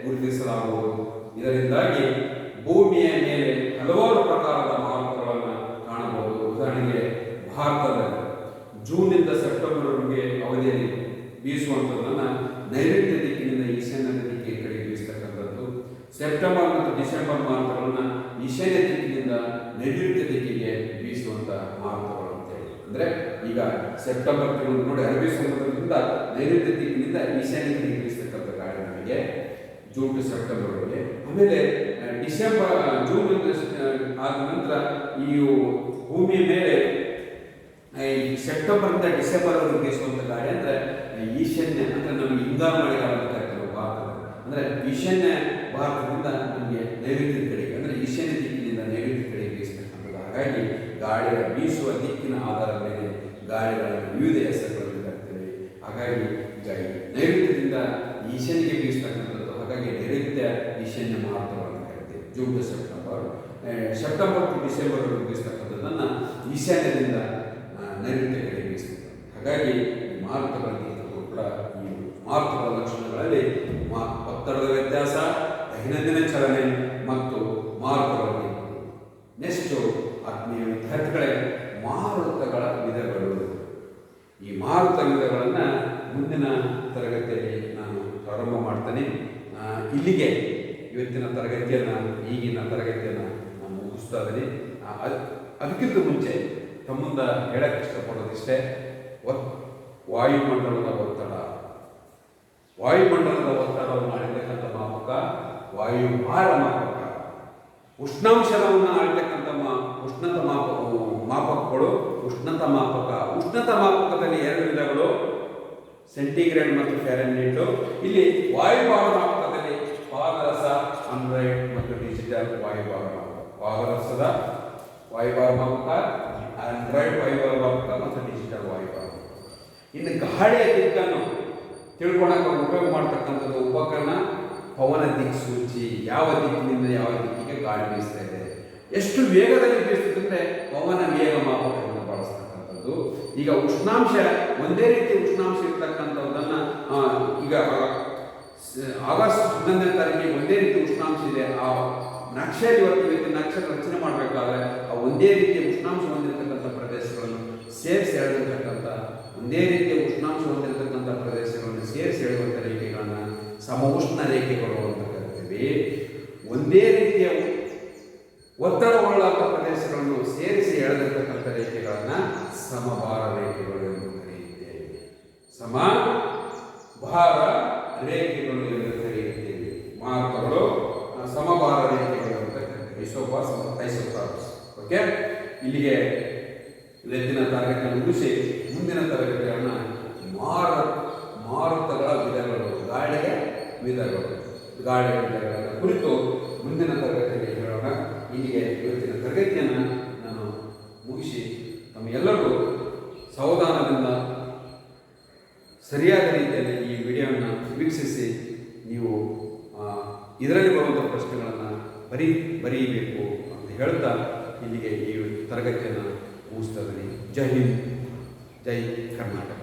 ಗುರುತಿಸಲಾಗುವುದು. ಇದರಿಂದಾಗಿ ಭೂಮಿಯ ಮೇಲೆ ಹಲವಾರು ಪ್ರಕಾರದ ಮಾರುತಗಳನ್ನು ಕಾಣಬಹುದು. ಉದಾಹರಣೆಗೆ ಭಾರತದಲ್ಲಿ ಜೂನ್ನಿಂದ ಸೆಪ್ಟೆಂಬರ್ವರೆಗೆ ಅವಧಿಯಲ್ಲಿ ಬೀಸುವಂಥದ್ದನ್ನು ನೈಋತ್ಯ ದಿಕ್ಕಿನಿಂದ ಈಶಾನ್ಯ ದಿಕ್ಕಿಗೆ ಕಡೆಗೆ ಬೀಸತಕ್ಕಂಥದ್ದು. ಸೆಪ್ಟೆಂಬರ್ ಮತ್ತು ಡಿಸೆಂಬರ್ ಮಾರುತಗಳನ್ನು ಈಶಾನ್ಯ ದಿಕ್ಕಿನಿಂದ ನೈಋತ್ಯ ದಿಕ್ಕಿಗೆ ಬೀಸುವಂಥ ಮಾರುತಗಳು ಅಂತೇಳಿ. ಅಂದರೆ ಈಗ ಸೆಪ್ಟೆಂಬರ್ ತಿಂಗಳು ನೋಡಿ, ಅರಬ್ಬಿ ಸಮುದ್ರದಿಂದ ನೈಋತ್ಯ ದಿಕ್ಕಿನಿಂದ ಈಶಾನ್ಯ ದಿಕ್ಕಿಗೆ ಬೀಸತಕ್ಕಂಥ ಗಾಳಿ ನಮಗೆ ಜೂನ್ ಟು ಸೆಪ್ಟೆಂಬರ್ವರೆಗೆ. ಆಮೇಲೆ ಜೂನ್ ಆದ ನಂತರ ಈ ಭೂಮಿಯ ಮೇಲೆ ಈ ಸೆಪ್ಟೆಂಬರ್ನಿಂದ ಡಿಸೆಂಬರ್ವರೆಗೆ ಬೀಸುವಂಥ ಗಾಳಿ ಅಂದರೆ ಈಶಾನ್ಯ, ಅಂದರೆ ನಮಗೆ ಹಿಂಗಾರು ಮಳೆಗಾಲ ಅಂತ ಕರಿತೀವಿ ಭಾರತದಲ್ಲಿ. ಅಂದರೆ ಈಶಾನ್ಯ ಭಾರತದಿಂದ ನಮಗೆ ನೈಋತ್ಯ ಕಡೆಗೆ, ಅಂದರೆ ಈಶಾನ್ಯ ದಿಕ್ಕಿನಿಂದ ನೈಋತ್ಯ ಕಡೆಗೆ ಬೀಸತಕ್ಕಂಥದ್ದು. ಹಾಗಾಗಿ ಗಾಳಿಯ ಬೀಸುವ ದಿಕ್ಕಿನ ಆಧಾರದ ಮೇಲೆ ಗಾಳಿಗಳನ್ನು ವಿವಿಧ ಹೆಸರುಗಳನ್ನು ಕರಿತೇವೆ. ಹಾಗಾಗಿ ಈಗ ನೈಋತ್ಯದಿಂದ ಈಶಾನ್ಯಗೆ ಬೀಸತಕ್ಕಂಥದ್ದು, ಹಾಗಾಗಿ ನೈಋತ್ಯ ಈಶಾನ್ಯ ಮಾರುತಗಳನ್ನು ಕರಿತೇವೆ. June to September, September to ಡಿಸೆಂಬರ್ವರೆಗೆ ಬೀಸತಕ್ಕಂಥದ್ದನ್ನು ಈಶಾನ್ಯದಿಂದ ನೈಋತ್ಯ ಕಡೆ ಬೀಸುತ್ತದೆ. ಹಾಗಾಗಿ ಮಾರುತಗಳಲ್ಲಿ ಕೂಡ ಈ ಮಾರುತಗಳ ಲಕ್ಷಣಗಳಲ್ಲಿ ಒತ್ತಡದ ವ್ಯತ್ಯಾಸ, ದೈನಂದಿನ ಚಲನೆ ಮತ್ತು ಮಾರುತಗಳಲ್ಲಿ. ನೆಕ್ಸ್ಟು ಆತ್ಮೀಯ ವಿದ್ಯಾರ್ಥಿಗಳೇ, ಮಾರುತಗಳ ವಿಧಗಳು. ಈ ಮಾರುತ ವಿಧಗಳನ್ನು ಮುಂದಿನ ತರಗತಿಯಲ್ಲಿ ನಾನು ಪ್ರಾರಂಭ ಮಾಡ್ತೇನೆ. ಇಲ್ಲಿಗೆ ಇವತ್ತಿನ ತರಗತಿಯನ್ನು, ಈಗಿನ ತರಗತಿಯನ್ನು ನಾನು ಮುಗಿಸ್ತಾ ಇದ್ದೀನಿ. ಅದಕ್ಕಿಂತ ಮುಂಚೆ ತಮ್ಮಿಂದ ಹೇಳಕ್ಕೆ ಇಷ್ಟಪಡೋದಿಷ್ಟೇ, ವಾಯುಮಂಡಲದ ಒತ್ತಡ. ವಾಯುಮಂಡಲದ ಒತ್ತಡವನ್ನು ಅಳಿತಕ್ಕಂಥ ಮಾಪಕ ವಾಯುಭಾರ ಮಾಪಕ. ಉಷ್ಣಾಂಶವನ್ನು ಅಳಿತಕ್ಕಂಥ ಉಷ್ಣತ ಮಾಪಕಗಳು ಉಷ್ಣತ ಮಾಪಕ. ಉಷ್ಣತ ಮಾಪಕದಲ್ಲಿ ಎರಡು ವಿಧಗಳು, ಸೆಂಟಿಗ್ರೇಡ್ ಮತ್ತು ಫ್ಯಾರನ್ಹೀಟ್. ಇಲ್ಲಿ ವಾಯುಭಾರ ಮಾಪಕದಲ್ಲಿ ಪಾದರಸ, ಅನ್ರೈಡ್ ಮತ್ತು ಡಿಜಿಟಲ್ ವಾಯುಭಾರ ಮಾಪಕ. ಪಾದರಸದ ವಾಯುಭಾರಮಾಪಕ, ಆಂಡ್ರಾಯ್ಡ್ ವಾಯುಭಾರಮಾಪಕ ಮತ್ತು ಡಿಜಿಟಲ್ ವಾಯುಭಾರಮಾಪಕ. ಇನ್ನು ಗಾಳಿಯ ದಿಕ್ಕನ್ನು ತಿಳ್ಕೊಳಕ್ಕೆ ಉಪಯೋಗ ಮಾಡ್ತಕ್ಕಂಥದ್ದು ಉಪಕರಣ ಪವನ ದಿಕ್ಸೂಚಿ. ಯಾವ ದಿಕ್ಕಿನಿಂದ ಯಾವ ದಿಕ್ಕಿಗೆ ಗಾಳಿ ಬೀಸ್ತಾ ಇದೆ, ಎಷ್ಟು ವೇಗದಲ್ಲಿ ಬೀಸ್ತದಂದ್ರೆ ಪವನ ವೇಗ ಮಾಪಕವನ್ನು ಬಳಸ್ತಕ್ಕಂಥದ್ದು. ಈಗ ಉಷ್ಣಾಂಶ ಒಂದೇ ರೀತಿ ಉಷ್ಣಾಂಶ ಇರ್ತಕ್ಕಂಥದ್ದನ್ನ ಈಗ ಆಗಸ್ಟ್ 11ನೇ ತಾರೀಕಿಗೆ ಒಂದೇ ರೀತಿ ಉಷ್ಣಾಂಶ ಇದೆ. ಆ ನಕ್ಷೆ ಇವತ್ತು ನಕ್ಷೆ ರಚನೆ ಮಾಡಬೇಕಾದ್ರೆ ಆ ಒಂದೇ ರೀತಿಯ ಉಷ್ಣಾಂಶ ಹೊಂದಿರತಕ್ಕಂಥ ಪ್ರದೇಶಗಳನ್ನು ಸೇರಿಸಿ ಎಳೆದಿರ್ತಕ್ಕಂಥ, ಒಂದೇ ರೀತಿಯ ಉಷ್ಣಾಂಶ ಹೊಂದಿರತಕ್ಕಂಥ ಪ್ರದೇಶಗಳನ್ನು ಸೇರಿಸಿ ಎಳೆಯುವಂಥ ರೇಖೆಗಳನ್ನ ಸಮಉಷ್ಣ ರೇಖೆಗಳು ಅಂತ ಕರಿತೀವಿ. ಒಂದೇ ರೀತಿಯ ಒತ್ತಡವುಳ್ಳ ಪ್ರದೇಶಗಳನ್ನು ಸೇರಿಸಿ ಎಳೆದಿರ್ತಕ್ಕಂಥ ರೇಖೆಗಳನ್ನ ಸಮಭಾರ ರೇಖೆಗಳು ಎಂದು ಕರೆಯುತ್ತೇವೆ. ಸಮಭಾರ ರೇಖೆಗಳು ಎಂದು ಕರೆಯುತ್ತೇವೆ. ಮಾರ್ಗಗಳು ಸಮಭಾರ ರೇಖೆಗಳು ಅಂತ ಕರಿತೀವಿ. ಇಸೋಪಾಸ್ ಮತ್ತು ಐಸೋಪಾಸ್. ಓಕೆ, ಇಲ್ಲಿಗೆ ಇವತ್ತಿನ ತರಗತಿಯನ್ನು ಮುಗಿಸಿ ಮುಂದಿನ ತರಗತಿಗಳನ್ನ ಮಾರುತಗಳ ವಿಧಗಳು, ಗಾಳಿಯ ವಿಧಗಳು, ಗಾಳಿಯ ವಿಧಗಳ ಕುರಿತು ಮುಂದಿನ ತರಗತಿಯಲ್ಲಿ ಹೇಳೋಣ. ಇಲ್ಲಿಗೆ ಇವತ್ತಿನ ತರಗತಿಯನ್ನು ನಾನು ಮುಗಿಸಿ ತಮ್ಮೆಲ್ಲರೂ ಸಾವಧಾನದಿಂದ ಸರಿಯಾದ ರೀತಿಯಲ್ಲಿ ಈ ವಿಡಿಯೋವನ್ನು ವೀಕ್ಷಿಸಿ ನೀವು ಇದರಲ್ಲಿ ಬರುವಂಥ ಪ್ರಶ್ನೆಗಳನ್ನು ಬರೀಬೇಕು ಅಂತ ಹೇಳ್ತಾ ಇಲ್ಲಿಗೆ ಈ ತರಗತಿಯನ್ನು ಮುಗಿಸ್ತಾ ಇದ್ದೀನಿ. ಜೈ ಹಿಂದ್, ಜೈ ಕರ್ನಾಟಕ.